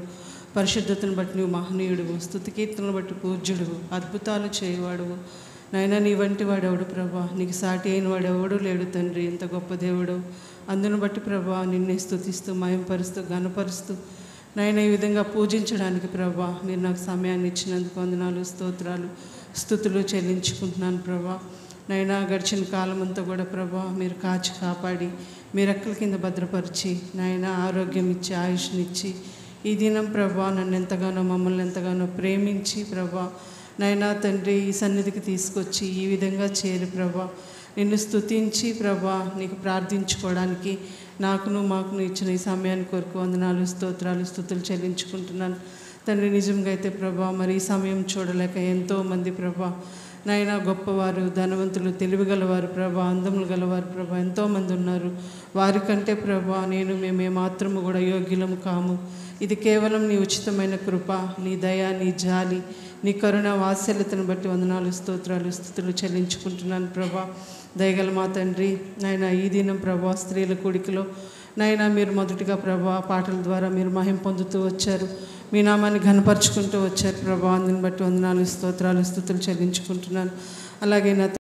పరిశుద్ధతను బట్టి నీవు మహనీయుడువు, స్తుతి కీర్తనను బట్టి పూజ్యుడువు, అద్భుతాలు చేయవాడువు. నైనా నీ వంటి వాడెవడు ప్రభా? నీకు సాటి అయిన వాడెవడు లేడు తండ్రి. ఎంత గొప్ప దేవుడు! అందును బట్టి ప్రభా నిన్నే స్తుతిస్తూ, మయంపరుస్తూ, ఘనపరుస్తూ నైనా ఈ విధంగా పూజించడానికి ప్రభా మీరు నాకు సమయాన్ని ఇచ్చినందుకు వందనాలు, స్తోత్రాలు, స్తుతులు చెల్లించుకుంటున్నాను ప్రభా. నైనా గడిచిన కాలం అంతా కూడా ప్రభా మీరు కాచి కాపాడి మీ రెక్కల కింద భద్రపరిచి నైనా ఆరోగ్యం ఇచ్చి, ఆయుష్నిచ్చి ఈ దినం ప్రభా నన్ను ఎంతగానో, మమ్మల్ని ఎంతగానో ప్రేమించి ప్రభా నైనా తండ్రి ఈ సన్నిధికి తీసుకొచ్చి ఈ విధంగా చేరి ప్రభా నిన్ను స్తుతించి ప్రభా నీకు ప్రార్థించుకోవడానికి నాకును మాకును ఇచ్చిన ఈ సమయాన్ని కొరకు వందనాలు, స్తోత్రాలు, స్తుతులు చెల్లించుకుంటున్నాను తండ్రి. నిజంగా అయితే ప్రభా మరి ఈ సమయం చూడలేక ఎంతోమంది ప్రభా నైనా గొప్పవారు, ధనవంతులు, తెలివిగలవారు ప్రభా, అందములు గలవారు ప్రభా ఎంతోమంది ఉన్నారు. వారికంటే ప్రభా మేము మాత్రము కూడా యోగ్యులము కాము. ఇది కేవలం నీ ఉచితమైన కృప, నీ దయ, నీ జాలి, నీ కరుణ, వాత్సల్యతను బట్టి వందనాలు, స్తోత్రాలు, స్తుతులు చెల్లించుకుంటున్నాను ప్రభా. దయగల మా తండ్రి, నాయనా ఈ దినం ప్రభా స్త్రీల కూడికలో నైనా మీరు మొదటిగా ప్రభా పాటల ద్వారా మీరు మహిమ పొందుతూ వచ్చారు, మీ నామాన్ని ఘనపరుచుకుంటూ వచ్చారు ప్రభా. అందుని బట్టి వందనాలు, స్తోత్రాలు, స్తుతులు చెల్లించుకుంటున్నాను. అలాగే నా